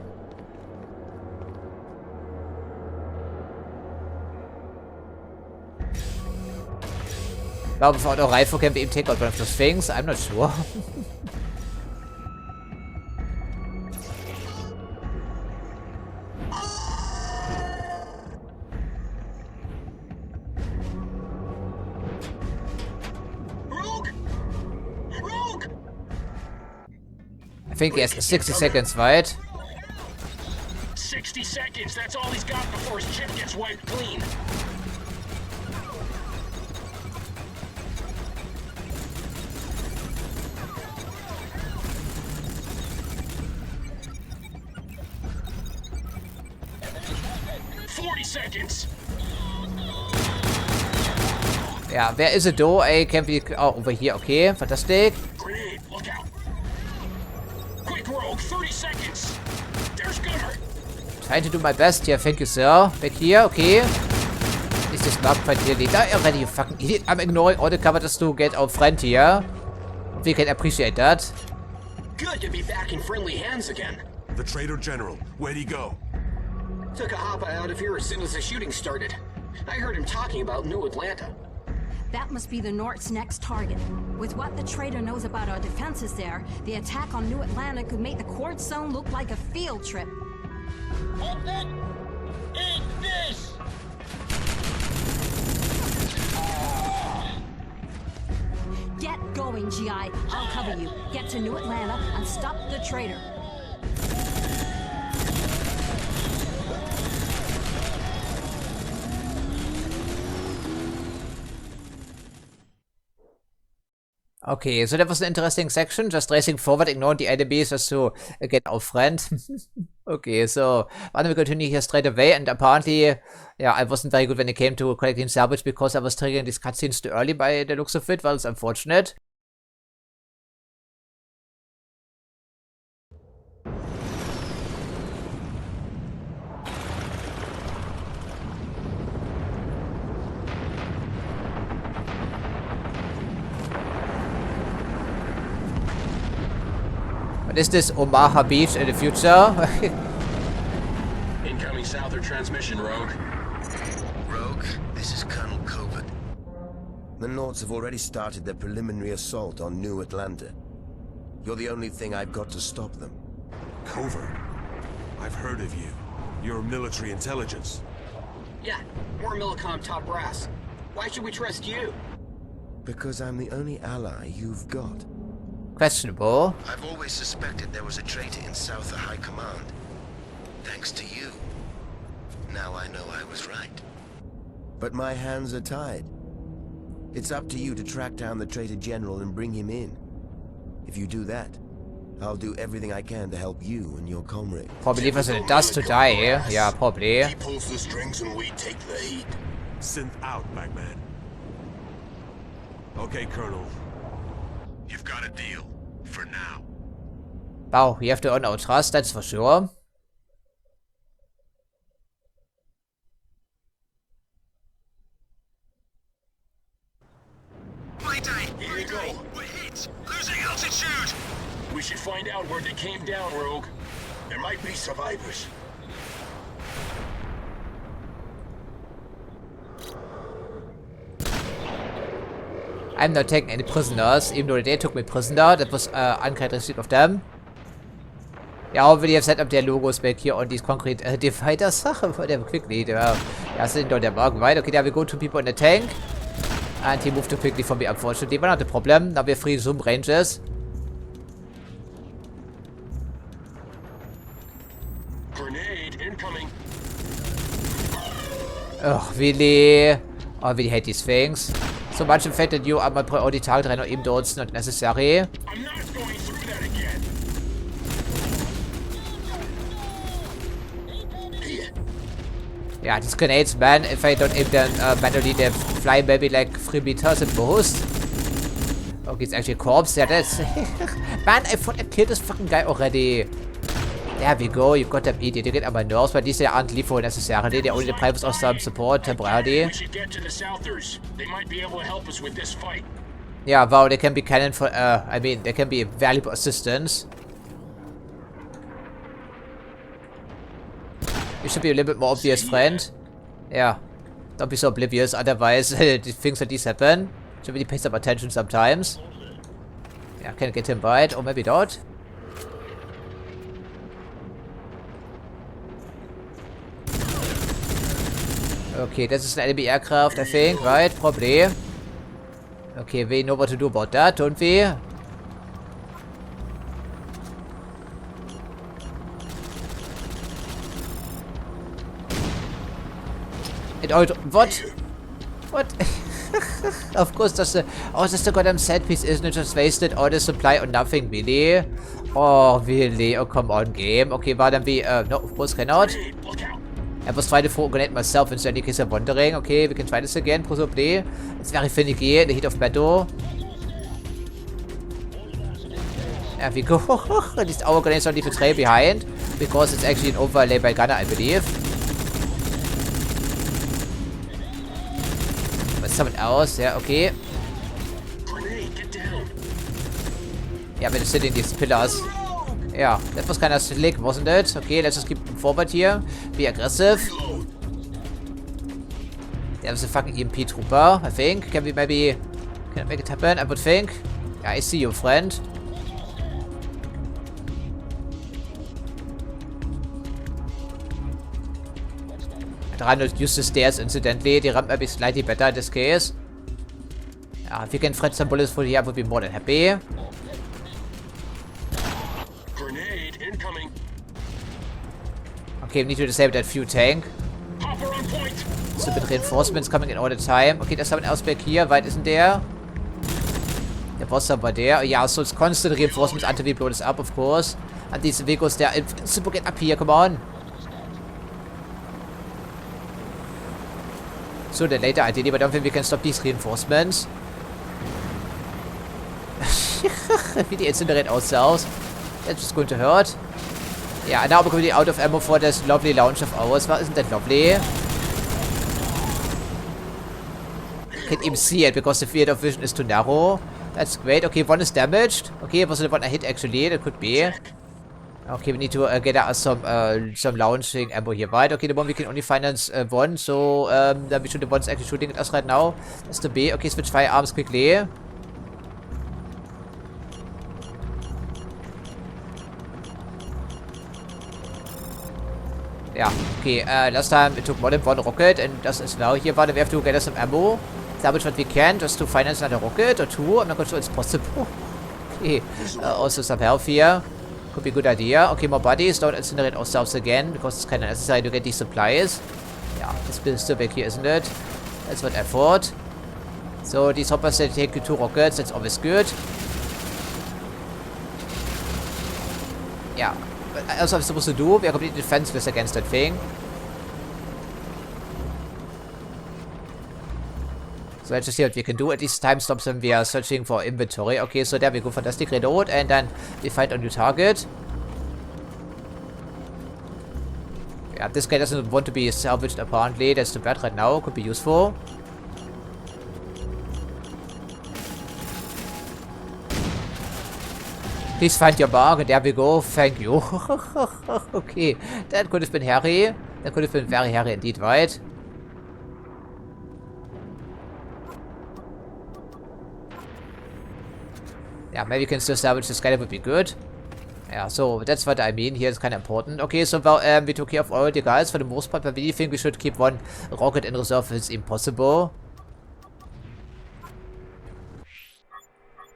Well, without a rifle, can we even take out one of those things? I'm not sure. I think he has 60 seconds, right? 60 seconds, that's all he's got before his chip gets wiped clean. Seconds. Yeah, where is the door? I can be over here. Okay, fantastic. Grenade, look out. Quick rogue, 30 seconds. There's Gunner. Trying to do my best here. Thank you, sir. Back here. Okay. Is this not quite clearly? Die already, you fucking idiot. I'm ignoring all the cover just to get our friend here. We can appreciate that. Good to be back in friendly hands again. The Traitor General, where'd he go? Took a hop out of here as soon as the shooting started. I heard him talking about New Atlanta. That must be the North's next target. With what the traitor knows about our defenses there, the attack on New Atlanta could make the Quartz Zone look like a field trip. Eat this! Get going, GI. I'll cover you. Get to New Atlanta and stop the traitor. Okay, so that was an interesting section. Just racing forward, ignoring the enemies just to get our friend. Okay, so why don't we continue here straight away? And apparently, yeah, I wasn't very good when it came to collecting salvage because I was triggering these cutscenes too early by the looks of it. Well, it's unfortunate. Is this Omaha Beach in the future? Incoming Souther transmission, Rogue. Rogue, this is Colonel Covert. The Nords have already started their preliminary assault on New Atlanta. You're the only thing I've got to stop them. Covert? I've heard of you. You're military intelligence. Yeah, we're Millicom top brass. Why should we trust you? Because I'm the only ally you've got. Questionable. I've always suspected there was a traitor in South of High Command. Thanks to you. Now I know I was right. But my hands are tied. It's up to you to track down the traitor general and bring him in. If you do that, I'll do everything I can to help you and your comrade. Probably leave us in the dust to die here. Yeah, probably. He pulls the strings and we take the heat. Synth out, Bagman. Okay, Colonel. You've got a deal. For now. Wow, you have to earn our trust, that's for sure. Here you go. We're hit! Losing altitude! We should find out where they came down, Rogue. There might be survivors. I'm not taking any prisoners, even though they took me prisoner. That was uncharacteristic of them. Yeah, already have set up their logos back here on these concrete dividers. Whatever, quickly. Yeah, sitting down their mark, right? Okay, there we go, 2 people in the tank. And he moved too quickly for me, unfortunately. But not a problem. Now we're free zoom ranges. Grenade incoming. Oh, really? Oh, I really hate these things. So much in fact that you are my priority target right now, even though it's not necessary. I'm not going through that again. Here. Yeah, these grenades, man, if I don't aim them manually, they fly maybe like 3 meters at most. Okay, it's actually a corpse. Yeah, that's... Man, I thought I killed this fucking guy already. There we go, you got them idiot. You get on my nerves, but these aren't lethal necessarily. They're only the purpose of some support temporarily. We should get to the Southers. They might be able to help us with this fight. Yeah, wow, they can be cannon for... I mean, they can be valuable assistance. You should be a little bit more obvious, friend. Yeah. Don't be so oblivious, otherwise things like these happen. Should really pay some attention sometimes. Yeah, can get him right, or maybe not. Okay, this is an enemy aircraft, I think, right? Probably. Okay, we know what to do about that, don't we? It all... What? What? Of course, that's the... Oh, that's the goddamn set piece, isn't it? Just wasted all the supply on nothing, really? Oh, really? Oh, come on, game. Okay, well, then we... no, of course cannot. I was trying to throw a grenade myself instead in case I'm wondering. Okay, we can try this again, possibly. It's very finicky in the heat of battle. There we go. These our grenades don't leave a trail behind. Because it's actually an overlay by Gunner, I believe. But someone else, yeah, okay. Yeah, we're just sitting these pillars. Yeah, that was kind of slick, wasn't it? Okay, let's just keep forward here. Be aggressive. There's a fucking EMP trooper, I think. Can we maybe... Can I make it happen? I would think. Yeah, I see you, friend. I'd rather not use the stairs, incidentally. The ramp might be slightly better in this case. Yeah, if we can thread some bullets for here, I would be more than happy. Okay, we need to disable that fuel tank. So with reinforcements coming in all the time. Okay, there's someone else back here. Weit isn't there? There was someone there. Yeah, so it's constant reinforcements until we blow this up, of course. And these vehicles, they're invincible. Get up here, come on. So then later, ideally, but I don't think we can stop these reinforcements. We incinerate ourselves. That's just going to hurt. Yeah, now we're completely out of ammo for this lovely launch of ours. Well, isn't that lovely? Can't even see it because the field of vision is too narrow. That's great. Okay, one is damaged. Okay, it was the one I hit actually. That could be. Okay, we need to get us some launching ammo here, right? Okay, the one we can only finance one, so then we should the ones actually shooting at us right now. That's the B. Okay, switch firearms quickly. Yeah, okay, last time it took more than one rocket, and das is now here, but we have to get us some ammo. Salvage what we can, just to finance another rocket or two. I'm not quite sure it's possible. Okay, also some health here. Could be a good idea. Okay, more bodies, don't incinerate ourselves again, because it's kind of necessary to get these supplies. Yeah, this build is still back here, isn't it? That's what effort. So, these hoppers, they take 2 rockets, that's always good. Yeah. That's what I'm supposed to do. We are completely defenseless against that thing. So let's just see what we can do. At least time stops when we are searching for inventory. Okay, so there we go. Fantastic reload. And then we find a new target. Yeah, this guy doesn't want to be salvaged apparently. That's too bad right now. Could be useful. Please find your mark, and there we go. Thank you. Okay, that could have been hairy. That could have been very hairy indeed, right? Yeah, maybe we can still salvage this guy. That would be good. Yeah, so that's what I mean. Here is kind of important. Okay, so well, we took care of all the guys for the most part, but we think we should keep one rocket in reserve if it's impossible.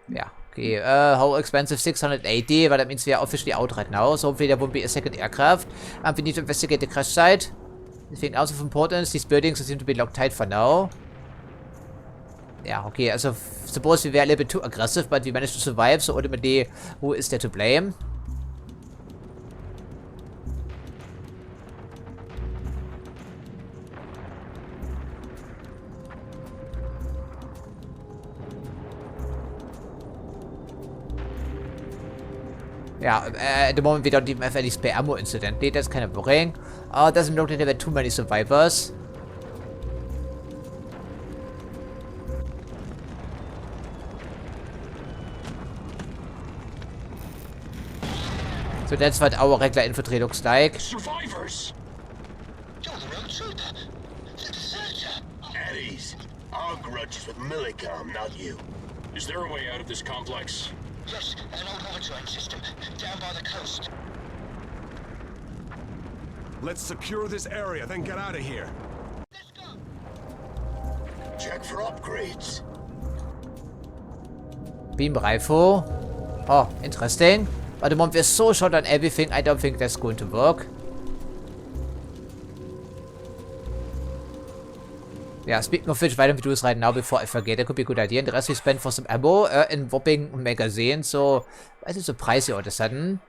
Yeah. Okay, how expensive? 680, but that means we are officially out right now, so hopefully there won't be a second aircraft. We need to investigate the crash site. Anything else of importance? These buildings seem to be locked tight for now. Yeah, okay, also suppose we were a little bit too aggressive, but we managed to survive, so ultimately, who is there to blame? Yeah, at the moment we don't even have any spare ammo incidentally. That's kind of worrying. Doesn't look like there were too many survivors. So that's what our regular infantry looks like. Survivors! You're the road trooper. The deserter. At ease. Our grudge is with Millicom, not you. Is there a way out of this complex? Yes, an old overtime system, down by the coast. Let's secure this area, then get out of here. Let's go! Check for upgrades. Beam rifle. Oh, interesting. But the moment we're so short on everything, I don't think that's going to work. Yeah, speaking of which, why don't we do this right now before I forget? That could be a good idea. And the rest we spend for some ammo in whopping magazine. So, why is it so pricey all of a sudden?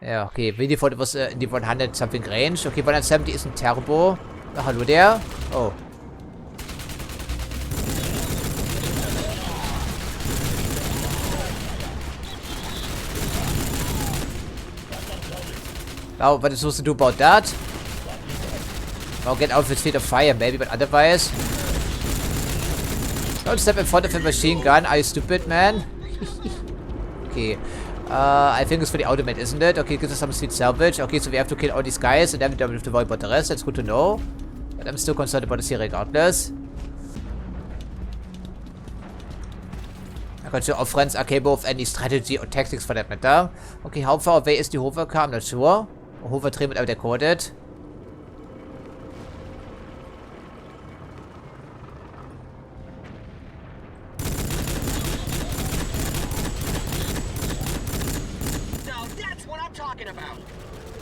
Yeah, okay. Really thought it was in the 100 something range. Okay, 170 isn't terrible. Oh, hello there. Oh. Now, what is supposed to do about that? Oh, get out with feet of fire, maybe, but otherwise... Don't step in front of a machine gun. Are you stupid, man? Okay. I think it's for the ultimate, isn't it? Okay, gives us some sweet salvage. Okay, so we have to kill all these guys, and then we don't have to worry about the rest. That's good to know. But I'm still concerned about this here regardless. I'm not sure our friends are capable of any strategy or tactics for that matter. Okay, how far away is the hover car? I'm not sure. Hover train, whatever they called it.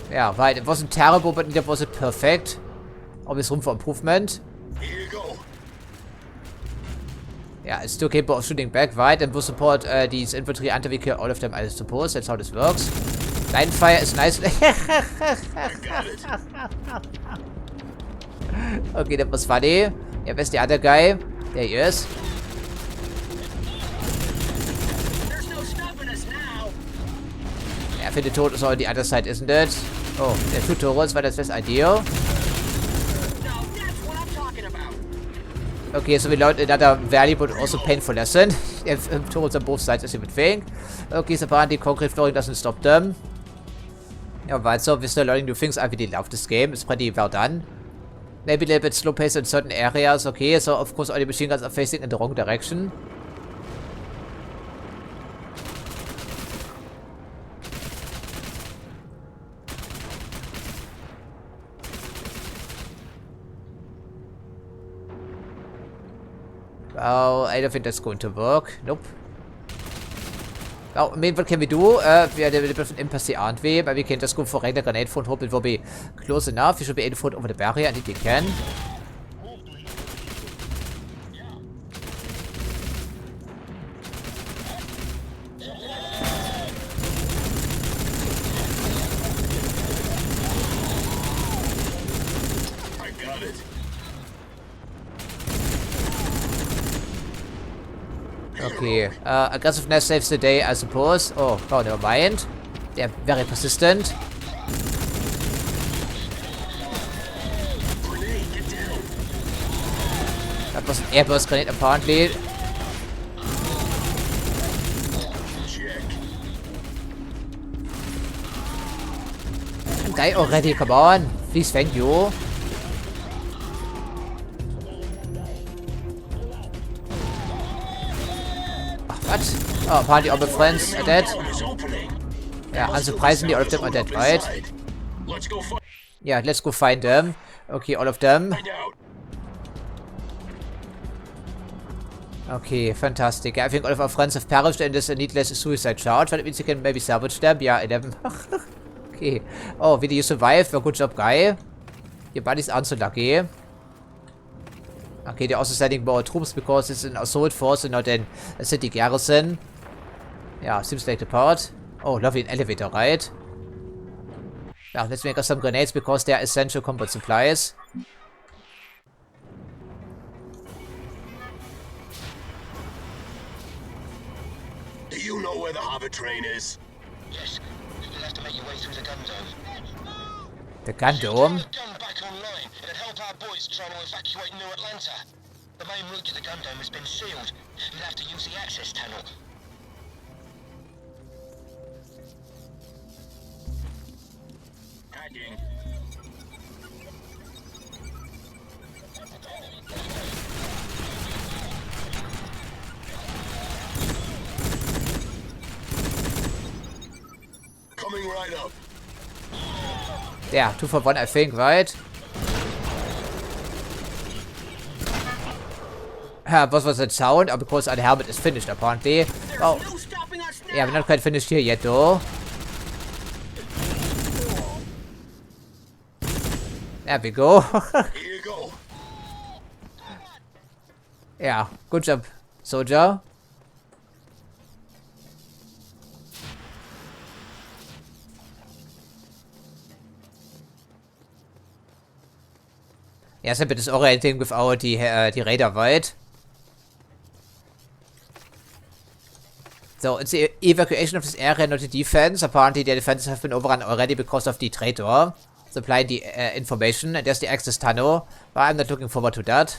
Yeah, right. It wasn't terrible, but neither was it perfect. Always room for improvement. Here you go. Yeah, it's still capable of shooting back, right? And we'll support these infantry until we kill all of them, I suppose. That's how this works. Line fire is nice. I got it. Okay, that was funny. Yeah, where's the other guy? There he is. There's no stopping us now. Yeah, I think the turret is on the other side, isn't it? Oh, there are 2 turrets, but that's ideal. No, that's what I'm talking about. Okay, so we learned another valuable but also painful lesson. Turrets on both sides, as you would think. Okay, so apparently concrete flooring doesn't stop them. Yeah, right, so we're still learning new things. I really love this game. It's pretty well done. Maybe a little bit slow paced in certain areas. Okay, so of course all the machine guns are facing in the wrong direction. Oh, I don't think that's going to work. Nope. Well, I mean, what can we do? We are a little bit of an impasse, aren't we? But we can just go for regular grenade front, hope it will be close enough. We should be able to foot over the barrier, and if we can. Okay, aggressiveness saves the day, I suppose. Oh, never mind. They're very persistent. That was an airburst grenade, apparently. Die already, come on. Please, thank you. What? Oh, apparently all my friends are dead. Yeah, unsurprisingly, all of them are dead, right? Yeah, let's go find them. Okay, all of them. Okay, fantastic. Yeah, I think all of our friends have perished in this needless suicide charge. That means you can maybe salvage them. Yeah, 11. Okay. Oh, did you survive? Well, good job, guy. Your buddies aren't so lucky. Okay, they're also sending more troops because it's an assault force and not a city garrison. Yeah, seems like the part. Oh, lovely, an elevator, right? Yeah, let's make us some grenades because they are essential combat supplies. Do you know where the hover train is? Yes. You'll have to make your way through the gun dome. The gun dome? Gun back online. It'd help our boys trying to evacuate New Atlanta. The main route to the gun dome has been sealed. You'll have to use the access tunnel. Hacking. Coming right up. Yeah, 2 for 1, I think, right? What was that sound? Oh, because our helmet is finished, apparently. Oh, yeah, we're not quite finished here yet, though. There we go. Here you go. Yeah, good job, soldier. Yes, a bit disorienting without the radar, right? So, it's the evacuation of this area, not the defense. Apparently, the defenses have been overrun already because of the traitor supplying the information. And there's the access tunnel. But I'm not looking forward to that.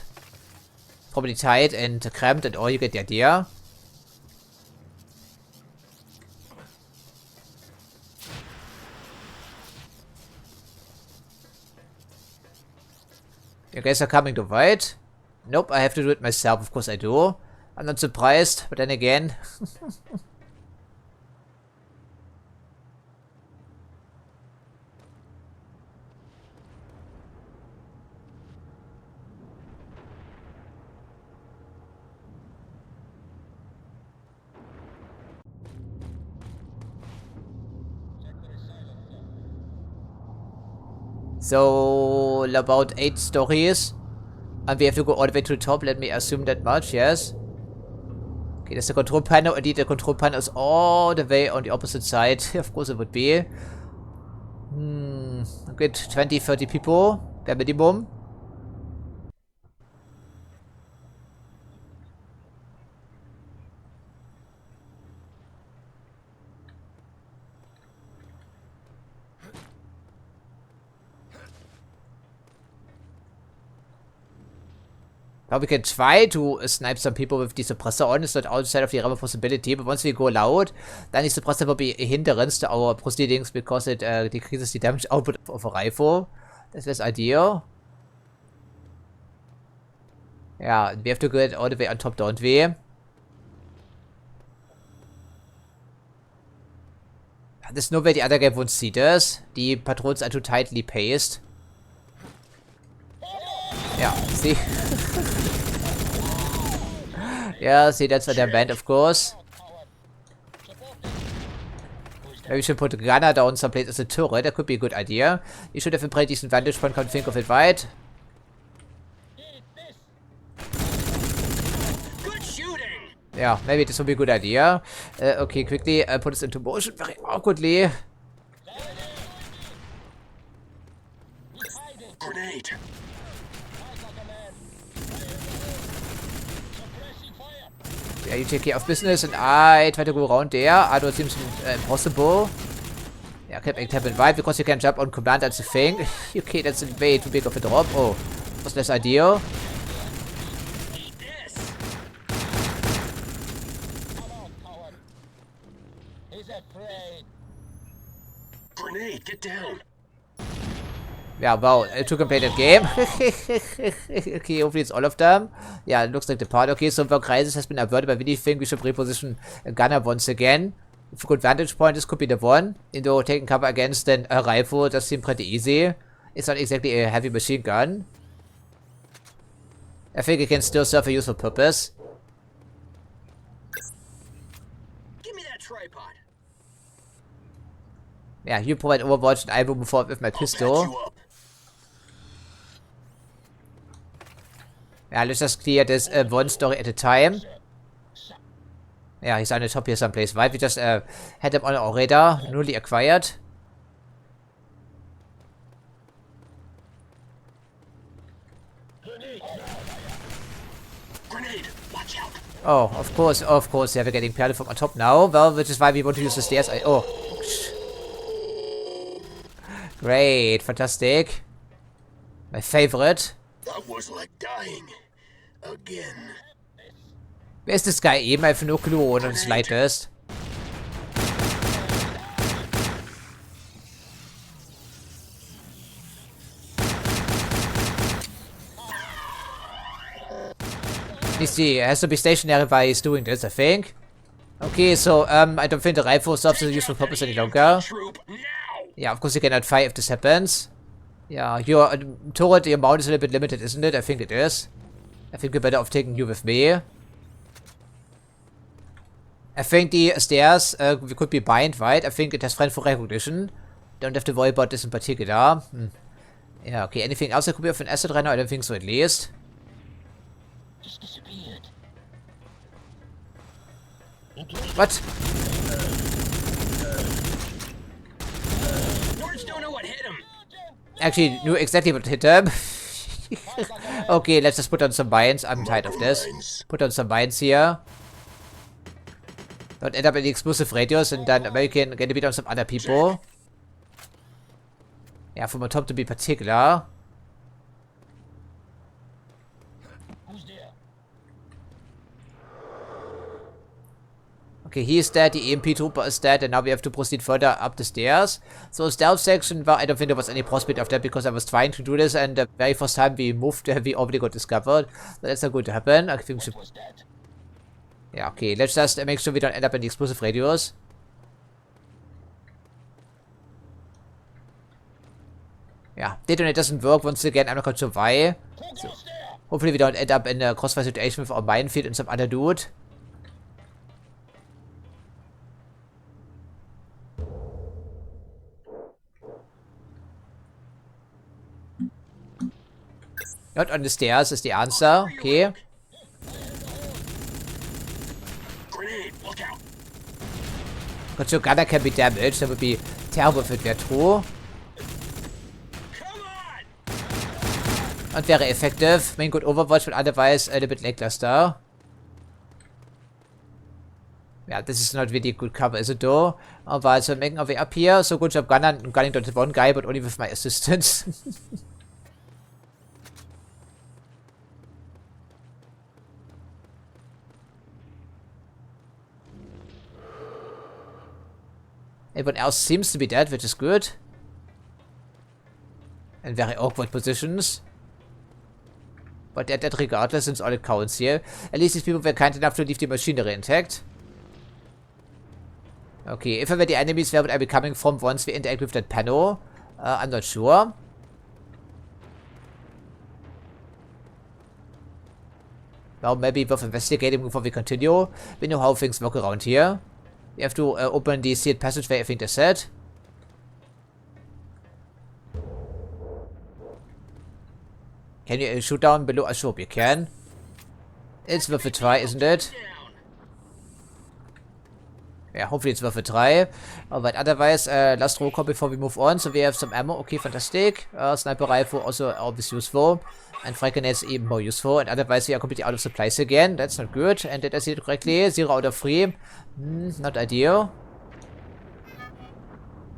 Probably tight and cramped and all, you get the idea. You guys are coming to right? Nope, I have to do it myself. Of course I do. I'm not surprised, but then again. So, about 8 stories. And we have to go all the way to the top, let me assume that much, yes. Okay, there's the control panel. Indeed, the control panel is all the way on the opposite side. Of course it would be. A good 20-30 people, bare minimum. Now we can try to snipe some people with the suppressor on. It's not outside of the realm of possibility, but once we go loud, then the suppressor will be a hindrance to our proceedings because it decreases the damage output of a rifle. That's this idea. Yeah, we have to go all the way on top, don't we? There's no way the other guy won't see this. The patrols are too tightly paced. Yeah, see? Yeah, see, that's what I meant, of course. Maybe we should put a gunner down someplace as a turret. That could be a good idea. You should have a pretty decent vantage point, can't think of it right. Good shooting. Yeah, maybe this would be a good idea. Okay, quickly put this into motion very awkwardly. Grenade. Yeah, you take care of business and I try to go around there. Although it seems impossible. Yeah, can't make it happen right because you can jump on command, that's the thing. Okay, that's way too big of a drop. Oh, was less ideal. Eat this. Grenade, get down. Yeah, wow, two completed game. Okay, hopefully it's all of them. Yeah, it looks like the part. Okay, so the crisis has been averted, but we think we should reposition a gunner once again. If a good vantage point, this could be the one. Into taking cover against then a rifle, that seems pretty easy. It's not exactly a heavy machine gun. I think it can still serve a useful purpose. Give me that tripod. Yeah, you provide Overwatch and I will move forward with my I'll patch pistol. you up. Yeah, let's just clear this one story at a time. Yeah, he's on the top here someplace, right? We just had him on our radar, newly acquired. Grenade, watch out. Oh, of course, yeah, we're getting Perle from on top now. Well, which is why we want to use the stairs. Oh. Great, fantastic. My favorite. That was like dying. Again. Wer ist das Guy eben? Einfach nur Clue ohne uns Slightest. You see, has to be stationary while he's doing this, I think. Okay, so, I don't think the rifle serves a useful purpose any longer. Troop, now. Yeah, of course you cannot fire if this happens. Yeah, your turret, your mount is a little bit limited, isn't it? I think it is. I think we're better off taking you with me. I think the stairs we could be bind, right? I think it has friend for recognition. Don't have to worry about this in particular. Yeah, okay. Anything else that could be of an asset right now? I don't think so, at least. What? Words don't know what hit him. Actually, knew exactly what hit him. Okay, let's just put on some mines. I'm tired of this. Put on some mines here. Don't end up in the explosive radius and then we can get a bit on some other people. Yeah, from the top to be particular. Okay, he is dead, the EMP trooper is dead, and now we have to proceed further up the stairs. So stealth section, well, I don't think there was any prospect of that because I was trying to do this, and the very first time we moved, we already got discovered. So that's not going to happen. I think we should... Yeah, okay, let's just make sure we don't end up in the explosive radius. Yeah, detonate doesn't work once again, I'm not quite sure why. So, hopefully we don't end up in a crossfire situation with our minefield and some other dude. Not on the stairs is the answer. Okay. Grenade, look out. But your gunner can be damaged. That would be terrible if it were true. Come on. Und wäre effective. Main good Overwatch, but otherwise a little bit lackluster. Yeah, this is not really good cover, is it though? Alright, so making our way up here. So good job gunning down the one guy, but only with my assistance. Everyone else seems to be dead, which is good. In very awkward positions. But they're dead regardless, since all it counts here. At least these people were kind enough to leave the machinery intact. Okay, if I were the enemies, where would I be coming from once we interact with that panel? I'm not sure. Well, maybe worth investigating before we continue. We know how things work around here. We have to open the sealed passageway, I think they said. Can you shoot down below? I hope you can. It's worth a try, isn't it? Yeah, hopefully it's worth a try. Alright, otherwise, last roll call before we move on. So we have some ammo. Okay, fantastic. Sniper rifle also always useful. And frag grenades even more useful. And otherwise we are completely out of supplies again. That's not good. And did I see it correctly? 0 out of 3. Not ideal.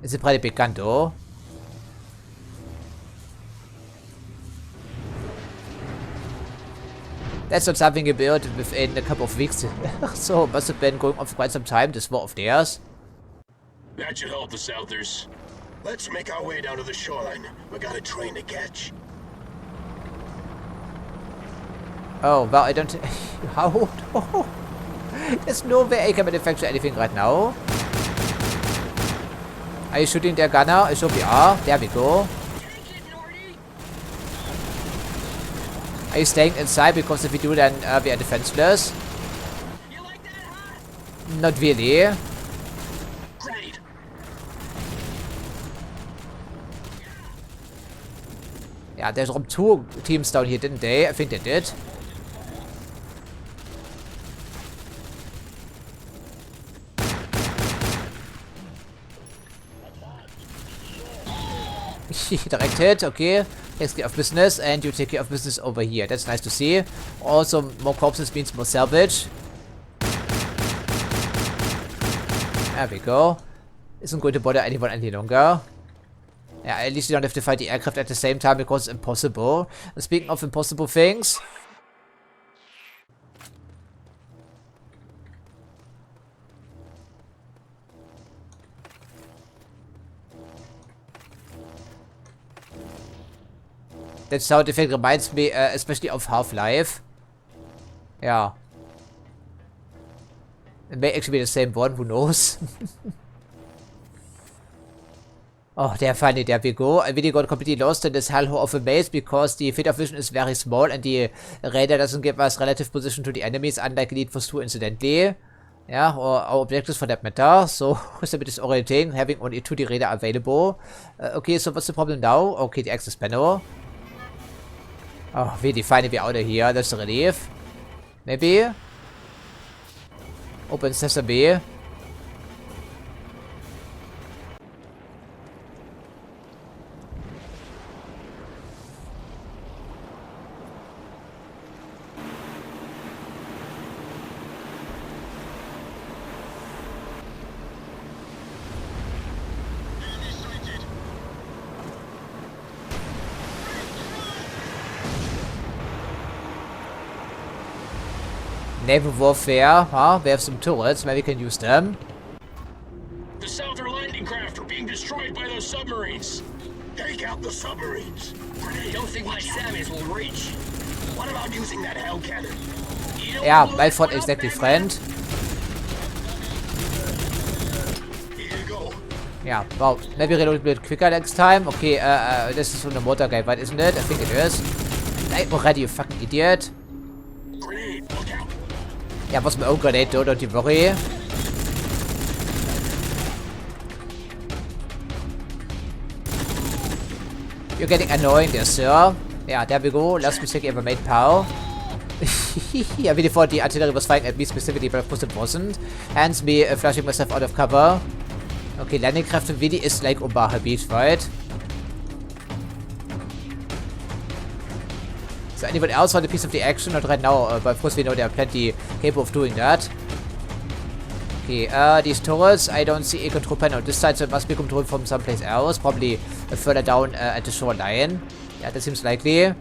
It's a pretty big gun though. That's not something you built within a couple of weeks. So must have been going on for quite some time, this war of theirs. That should help the Southers. Let's make our way down to the shoreline. We got a train to catch. Oh, well, I don't... How? No. There's no way I can manufacture anything right now. Are you shooting their gunner? I hope you are. There we go. Are you staying inside? Because if we do, then we are defenseless. You like that, huh? Not really. Grenade. Yeah, there's 2 teams down here, didn't they? I think they did. Direct hit, okay. Takes care of business, and you take care of business over here. That's nice to see. Also, more corpses means more salvage. There we go. Isn't going to bother anyone any longer. Yeah, at least you don't have to fight the aircraft at the same time because it's impossible. And speaking of impossible things... That sound effect reminds me especially of Half-Life. Yeah. It may actually be the same one, who knows? Oh, there, finally, there we go. I really got completely lost in this hellhole of a maze because the field of vision is very small and the radar doesn't give us relative position to the enemies, unlike Need for Speed incidentally. Yeah, or our objectives for that matter. So it's a bit disorienting having only 2D radar available. Okay, so what's the problem now? Okay, the access panel. Oh, really, finally we're out of here. That's a relief. Maybe? Open Sesame. Naval warfare, huh? We have some turrets, maybe we can use them. The Souther landing craft are being destroyed by those submarines. Take out the submarines. I don't think my Sammys will reach. What about using that hell cannon? Yeah, my fault exactly, friend. Here you go. Yeah, well, maybe reload a bit quicker next time. Okay, this is from the motor guy, right, isn't it? I think it is. Die already, you fucking idiot. Grenade, look out. Yeah, was my own grenade though, don't you worry. You're getting annoying there, sir. Yeah, there we go. Last mistake ever made, pal. I really thought the artillery was firing at me specifically, but of course it wasn't. Hence me flashing myself out of cover. Okay, landing craft really is like Omaha Beach, right? Is there anyone else want a piece of the action? Not right now, but of course we know there are plenty capable of doing that. Okay, these turrets, I don't see a control panel on this side, so it must be controlled from someplace else. Probably further down at the shoreline. Yeah, that seems likely.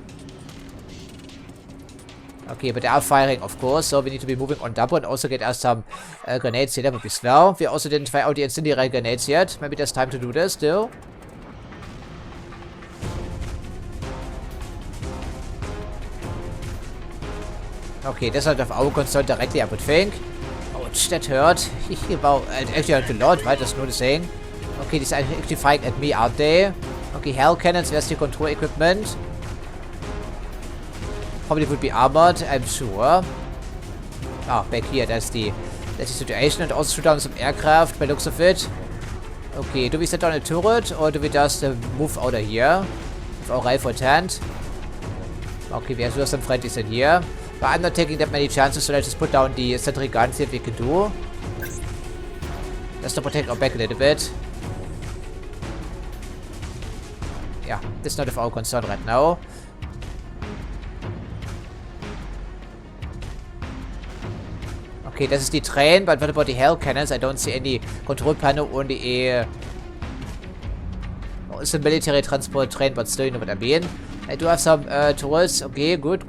Okay, but they are firing, of course, so we need to be moving on double and also get us some grenades here. That would be swell. We also didn't try out the incendiary grenades yet. Maybe there's time to do this still. Okay, that's not of our concern directly, I would think. Ouch, that hurt. Wow, it actually hurt a lot, right? Just noticing. Okay, these are actually firing at me, aren't they? Okay, hell cannons, where's the control equipment? Probably would be armored, I'm sure. Ah, back here, that's the situation. And also shoot down some aircraft by looks of it. Okay, do we set down a turret or do we just move out of here? With our rifle at hand. Okay, we have some friendlies in here. But I'm not taking that many chances, so let's just put down the sentry guns, see what we can do. Just to protect our back a little bit. Yeah, that's not of our concern right now. Okay, das ist die train, but what about the hell cannons? I don't see any control panel, only a... Oh, it's a military transport train, but still, you know what I mean. I do have some turrets. Okay, good.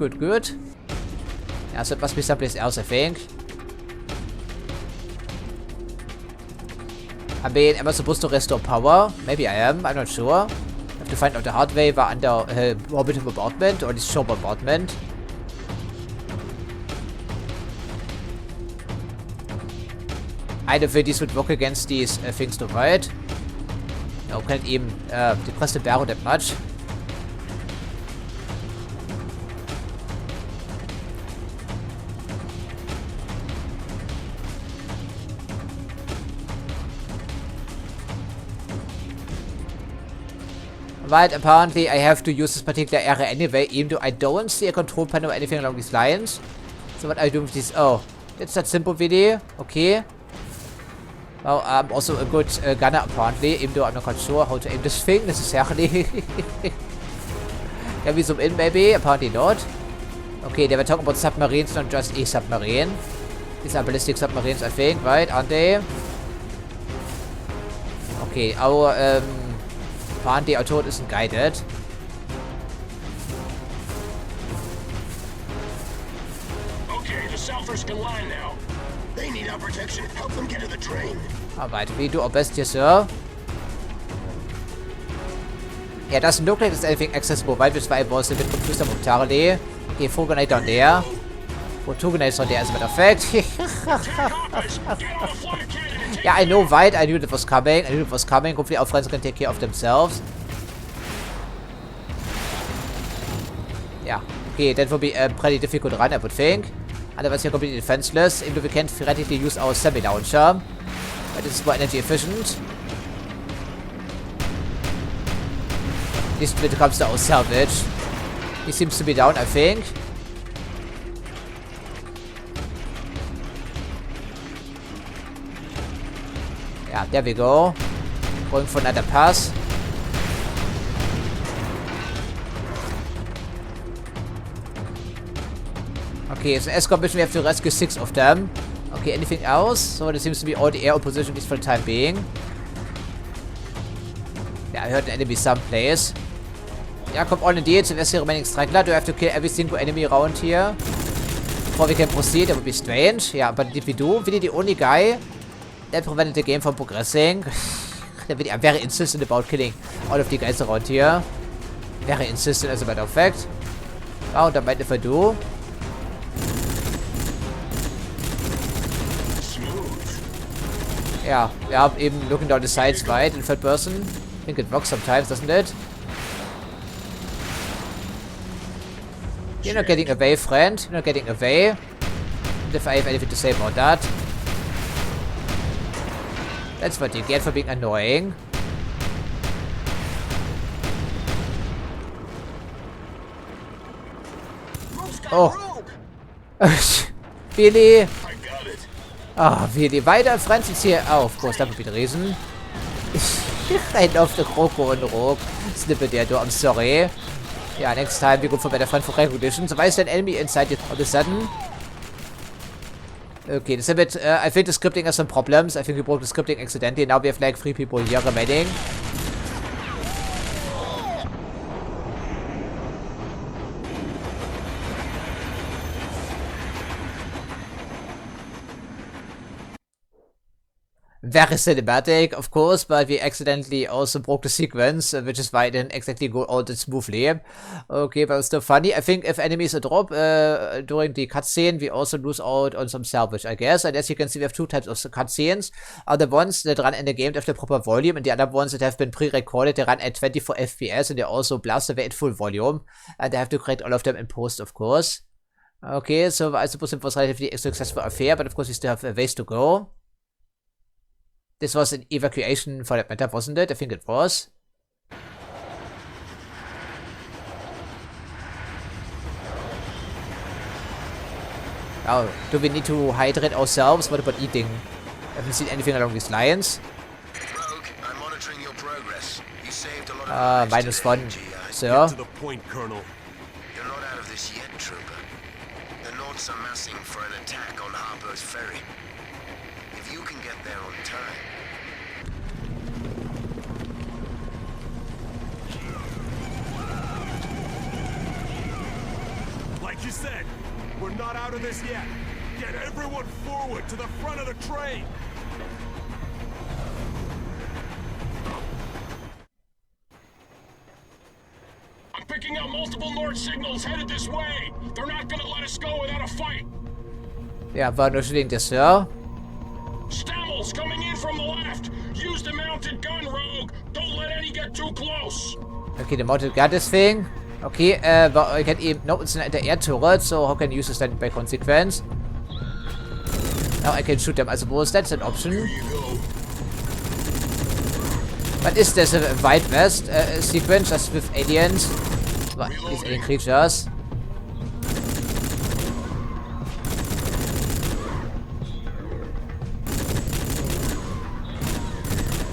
Yeah, so it must be someplace else, I think. I mean, am I supposed to restore power? Maybe I am, I'm not sure. I have to find out the hard way. We're under orbital bombardment, or at least shore bombardment. I don't think this would work against these things too right. No, can't even depress the barrel that much. Right, apparently I have to use this particular area anyway, even though I don't see a control panel or anything along these lines. So what I do with this? Oh, it's that simple video. Okay. Well, I'm also a good gunner apparently, even though I'm not quite sure how to aim this thing necessarily. Can we zoom in maybe? Apparently not. Okay, they were talking about submarines, not just a submarine. These are ballistic submarines, I think, right? Aren't they? Okay, our apparently our turret isn't guided. Okay, the Southers can land now. They need our protection. Help them get to the train. Alright, we do our best here, sir. Yeah, doesn't look like there's anything accessible, right? Which is why I was a bit confused momentarily. Okay, 4 grenades down there. 4 2 grenades on there, as a matter of fact. Yeah, I know, right? I knew that was coming. Hopefully our friends can take care of themselves. Yeah, okay, that will be a pretty difficult run, I would think. Otherwise, we're completely defenseless. Even though we can theoretically use our semi-launcher. But this is more energy efficient. At least when it comes to our salvage. He seems to be down, I think. Yeah, there we go. Going for another pass. Okay, so escort mission, we have to rescue 6 of them. Okay, anything else? So there seems to be all the air opposition is for the time being. Yeah, I heard an enemy someplace. Yeah, come on indeed. So there's the remaining striker. Do I have to kill every single enemy around here before we can proceed? That would be strange. Yeah, but did we do? We did the only guy that prevented the game from progressing. I'm very insistent about killing all of the guys around here. Very insistent, as a matter of fact. Oh, don't mind if I do. Yeah, even looking down the sides right in third person. I think it works sometimes, doesn't it? You're not getting away, friend. You're not getting away. And if I have anything to say about that. That's what you get for being annoying. Oh. Really? Ah, really? Weiter, Franz ist hier. Oh, of course, that would be the reason. Right off the Kroko und Rogue. Snippet there, I'm sorry. Yeah, next time we go for better friend for recognition. So why is that enemy inside it all of a sudden? Okay, this is a bit, I think the scripting has some problems. I think we broke the scripting accidentally. Now we have like 3 people here remaining. very cinematic, of course, but we accidentally also broke the sequence, which is why it didn't exactly go all that smoothly. Okay, but it's still funny. I think if enemies are drop during the cutscene, we also lose out on some salvage, I guess. And as you can see, we have two types of cutscenes. Are the ones that run in the game at the proper volume, and the other ones that have been pre-recorded, they run at 24 FPS, and they also blast away at full volume. And I have to correct all of them in post, of course. Okay, so I suppose it was a relatively successful affair, but of course we still have a ways to go. This was an evacuation for that matter, wasn't it? I think it was. Oh, do we need to hydrate ourselves? What about eating? I haven't seen anything along these lines. Rogue, I'm monitoring your progress. You saved a lot of lives -1, today, GI. sir. To the point, Colonel. You're not out of this yet, Trooper. The Nords are massing for an attack on Harper's Ferry. If you can get there on time. Like you said, we're not out of this yet. Get everyone forward to the front of the train. I'm picking up multiple Nord signals headed this way. They're not gonna let us go without a fight. Ja, war nur schon der Sir. Stammel's coming in from the left. Use the mounted gun, Rogue. Don't let any get too close. Okay, the mounted gun this thing. Okay, but I can even... No, it's an anti-air turret, so how can I use this then by consequence? Now I can shoot them, I suppose that's an option. But is this a Wild West sequence just with aliens? What, these alien creatures?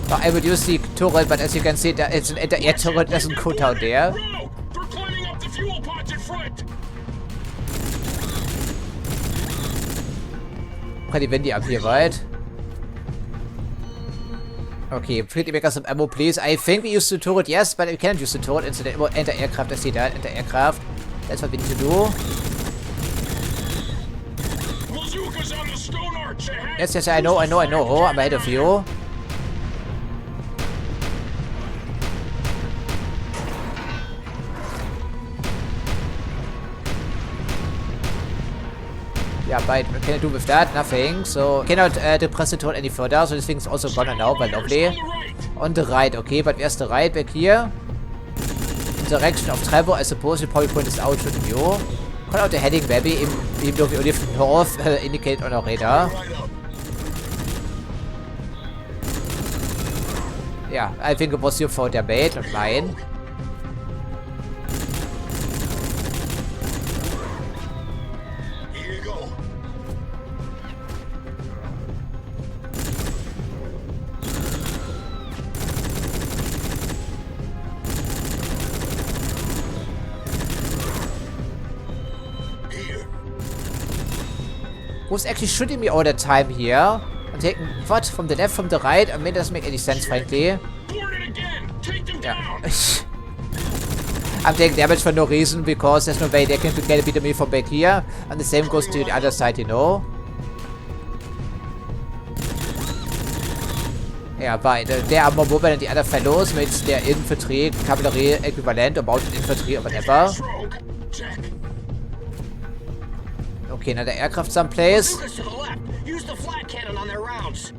But I would use the turret, but as you can see, it's an anti-air turret, doesn't go down there. Pretty windy up here, right? Okay, please make us some ammo, please. I think we use the turret, yes, but we can't use the turret instead of anti-aircraft. I see that, anti-aircraft. That's what we need to do. Yes, I know. I'm ahead of you. Yeah, but what can I do with that? Nothing. So, cannot depress the turret any further. So, this thing is also gone now, but lovely. On the right, okay, but where's the right? Back here. Direction of travel, I suppose. You probably point this out, shouldn't you? Call out the heading, maybe, even though we only have north indicated on our radar. Yeah, I think it was your fault, their mate, not mine. Who's actually shooting me all the time here? I'm taking what? From the left, from the right? I mean, it doesn't make any sense, frankly. Yeah. I'm taking damage for no reason, because there's no way they can get a bit of me from back here. And the same goes to the other side, you know? Yeah, but they are more mobile than the other fellows, which they're infantry, cavalry equivalent, or mounted infantry, or whatever. Okay, another aircraft someplace. Use the flat cannon on their rounds.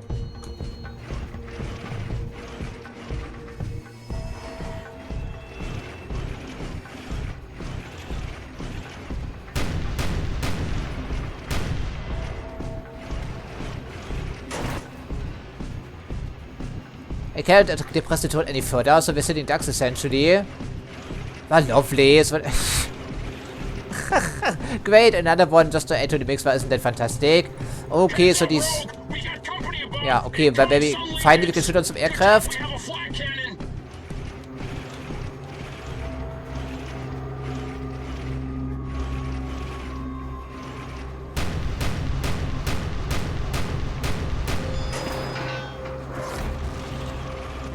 I can't depress the turret any further, so we're sitting ducks essentially. Well, lovely. Great, another one just to add to the mix. Isn't that fantastic? Okay, so these... Yeah, okay, but maybe finally we can shoot on some aircraft.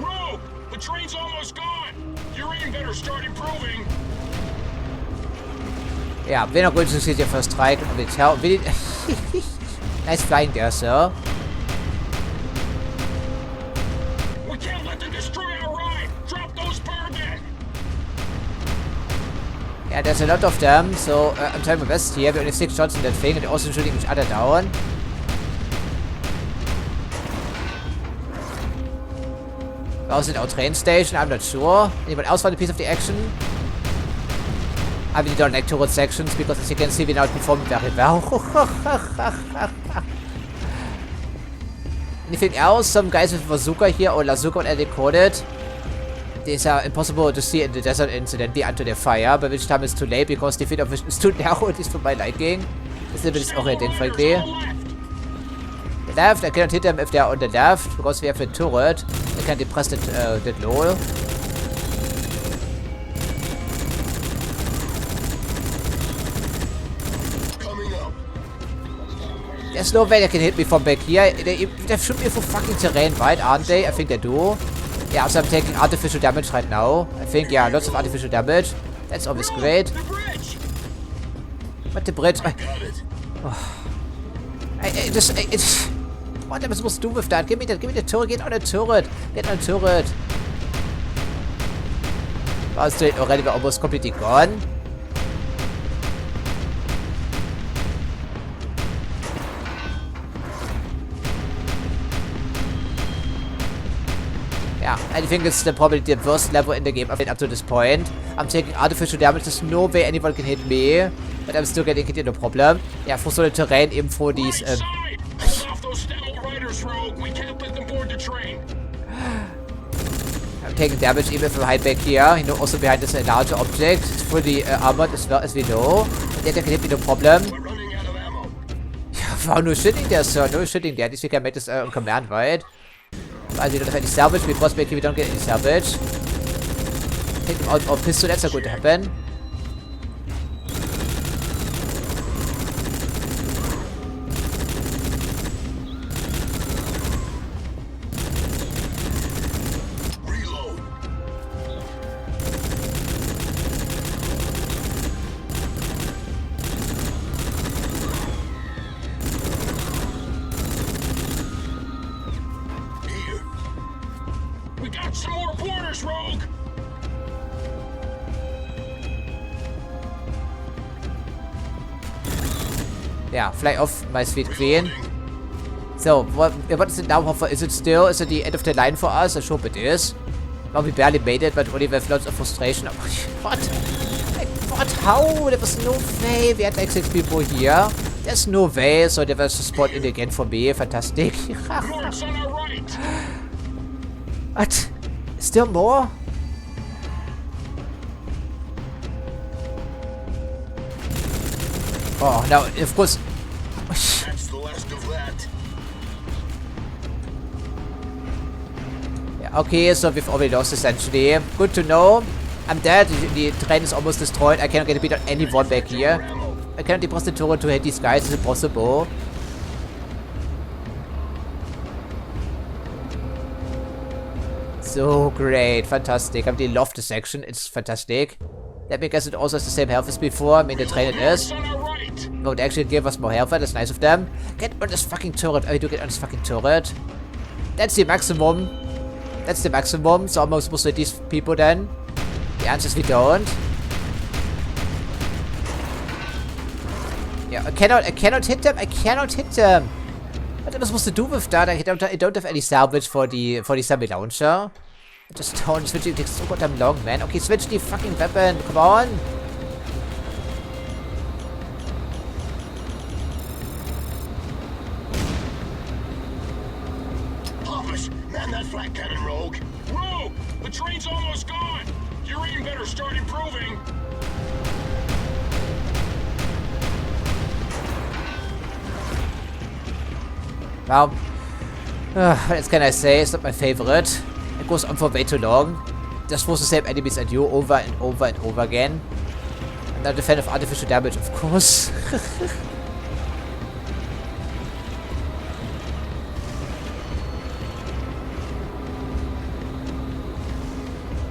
Rogue, the train's almost gone. Your aim better start improving. Yeah, we're not going to see your first strike. Nice flying there, sir. Yeah, there's a lot of them, so I'm trying my best here. We only have 6 shots in that thing, and they're also shooting each other down. Was it our train station? I'm not sure. Anyone else want a piece of the action? I really don't like turret sections because, as you can see, we're not performing very well. Anything else? Some guys with bazooka here or Lazuka and decoded. These are impossible to see in the desert incidentally until they fire, by which time it's too late because the field of vision is too narrow, at least for my liking. It's a bit disorienting, frankly. The left, I cannot hit them if they are on the left because we have a turret. I can't depress that low. There's no way they can hit me from back here. They shoot me from fucking terrain wide, aren't they? I think they do. Yeah, so I'm taking artificial damage right now. I think, yeah, lots of artificial damage. That's always great. What, the bridge? What am I supposed to do with that? Give me the turret. Get on the turret. Get on the turret. Was it already? We're almost completely gone. Yeah, I think it's probably the worst level in the game I've been up to this point. I'm taking artificial damage. There's no way anyone can hit me. But I'm still getting hit, no problem. Yeah, for so the terrain eben for these, I'm taking damage even if I hide back here. You know, also behind this larger object. It's fully armored as well as we know. And yet they can hit me, no problem. Wow, no shitting there, sir. No shitting there. At least we can make this on command, right? But we don't have any salvage. Because back here we don't get any salvage. Take them out of pistol. That's not going to happen. Yeah, fly off, my sweet queen. So, what is it now? Is it the end of the line for us? I hope it is. Well, we barely made it, but only with lots of frustration. What? What? How? There was no way. We had like 6 people here. There's no way. So there was a spot in again for me. Fantastic. What? Still more? Oh, now, of course. That's the last of that. Yeah, okay, so we've already lost essentially. Good to know. I'm dead. The train is almost destroyed. I cannot get a beat on anyone back here. I cannot depress the turret to hit these guys. It's impossible. So great. Fantastic. I really love the section. It's fantastic. Let me guess it also has the same health as before. I mean, the train it is. No, they actually gave us more health. That's nice of them. Get on this fucking turret. Oh, you do get on this fucking turret. That's the maximum. That's the maximum. So am I supposed to hit these people then? The answer is we don't. Yeah, I cannot hit them. I cannot hit them. What am I supposed to do with that? I don't have any salvage for the semi launcher. I just don't. Switching takes so goddamn long, man. Okay, switch the fucking weapon. Come on. Man, that flat cannon, Rogue. Rogue! The train's almost gone! Your aim better start improving! Well, what can I say? It's not my favorite. It goes on for way too long. Just force the same enemies at you over and over and over again. I'm not a fan of artificial damage, of course.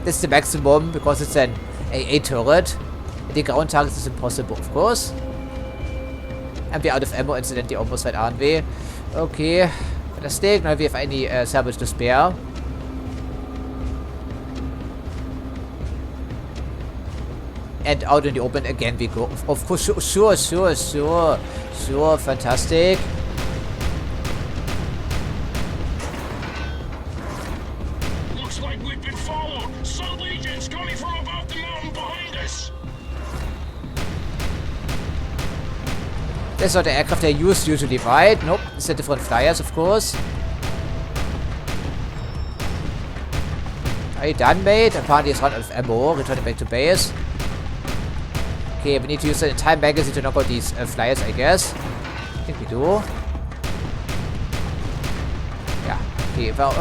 This is the maximum because it's an AA turret. And the ground targets is impossible, of course. And we're out of ammo incidentally almost right, aren't we? Okay. Fantastic. Now we have any salvage to spare. and out in the open again we go. Of course, sure, fantastic. Looks like we've been followed. Some legions coming from above the mountain behind us. That's not the aircraft they use usually, right? Nope, it's a different flyers, of course. Are you done, mate? Apparently it's run out of ammo. Returning back to base. Okay, we need to use the entire magazine to knock out these flyers, I guess. I think we do. Yeah, okay, well...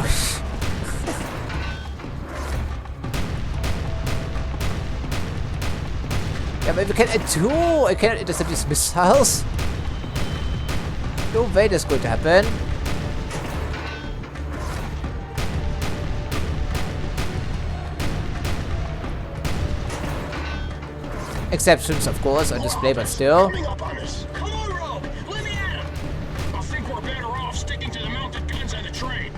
yeah, but we can do... I cannot intercept these missiles. No way that's going to happen. Exceptions, of course, on display, but still. Coming up on us. Come on, Rogue. Let me at him. I think we're better off sticking to the mounted guns on the train.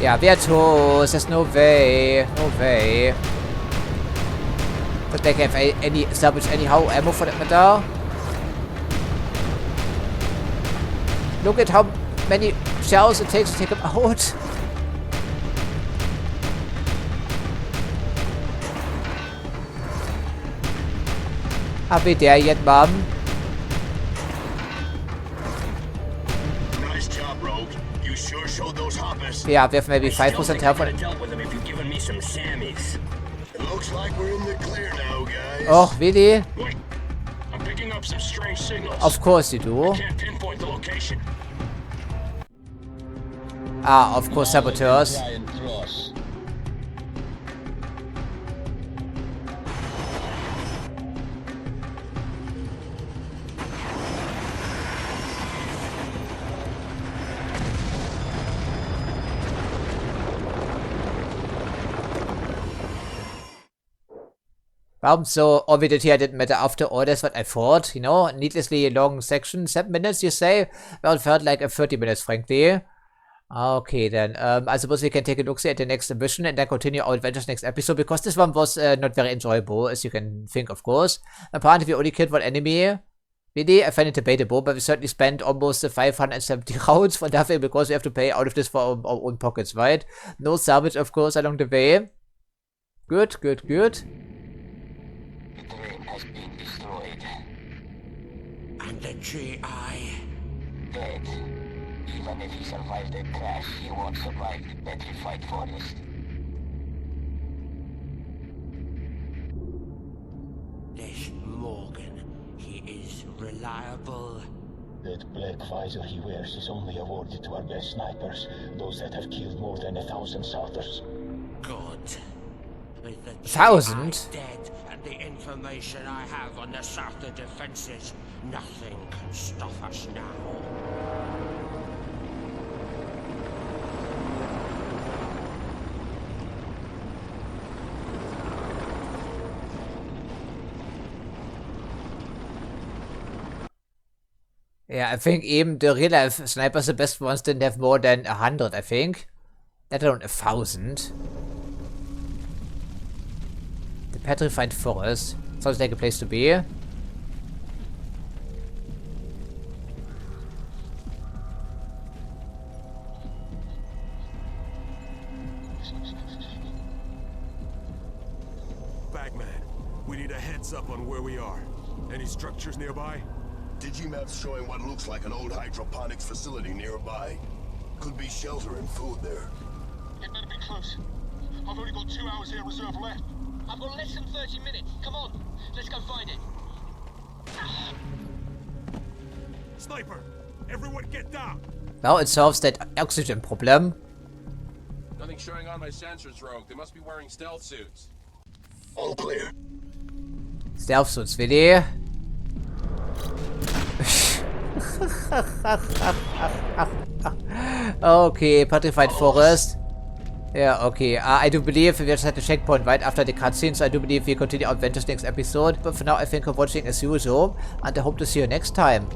Yeah, we are toast. There's no way. No way. But they can have any salvage anyhow ammo for that matter. Look at how many shells it takes to take them out. Are we there yet, Mom? Nice job, Rogue. You sure showed those hoppers. Yeah, we have maybe 5% health on it. Dealt with them if you'd given me some Sammies. It looks like we're in the clear now, guys. Oh, really? Wait, I'm picking up some strange signals. Of course you do. Can't pinpoint the location. Ah, of course, saboteurs. So all we did here didn't matter after all. That's what I thought, you know, needlessly long section. 7 minutes, you say? Well, it felt like 30 minutes, frankly. Okay, then. I suppose we can take a look at the next mission and then continue our adventures next episode, because this one was not very enjoyable, as you can think, of course. Apparently, we only killed one enemy. Really? I find it debatable, but we certainly spent almost 570 rounds for nothing, because we have to pay out of this for our own pockets, right? No salvage, of course, along the way. Good. The train has been destroyed. And the GI? Dead. Even if he survived the crash, he won't survive the petrified forest. This Morgan, he is reliable. That black visor he wears is only awarded to our best snipers, those that have killed more than 1,000 Sartors. Good. With the 1,000? GI dead and the information I have on the Sartor defenses, nothing can stop us now. Yeah, I think even the real life snipers, the best ones, didn't have more than 100, I think. Let alone 1,000. The petrified forest. Sounds like a place to be. Bagman, we need a heads up on where we are. Any structures nearby? Digimap's showing what looks like an old hydroponics facility nearby. Could be shelter and food there. It better be close. I've only got 2 hours here reserve left. I've got less than 30 minutes. Come on, let's go find it. Sniper! Everyone get down! Well, it solves that oxygen problem. Nothing showing on my sensors, Rogue. They must be wearing stealth suits. All clear. Stealth suits, really? Okay, petrified forest. Yeah, okay. I do believe we just had the checkpoint right after the cutscene, so I do believe we continue our adventures next episode. But for now, I think I'm watching as usual, and I hope to see you next time.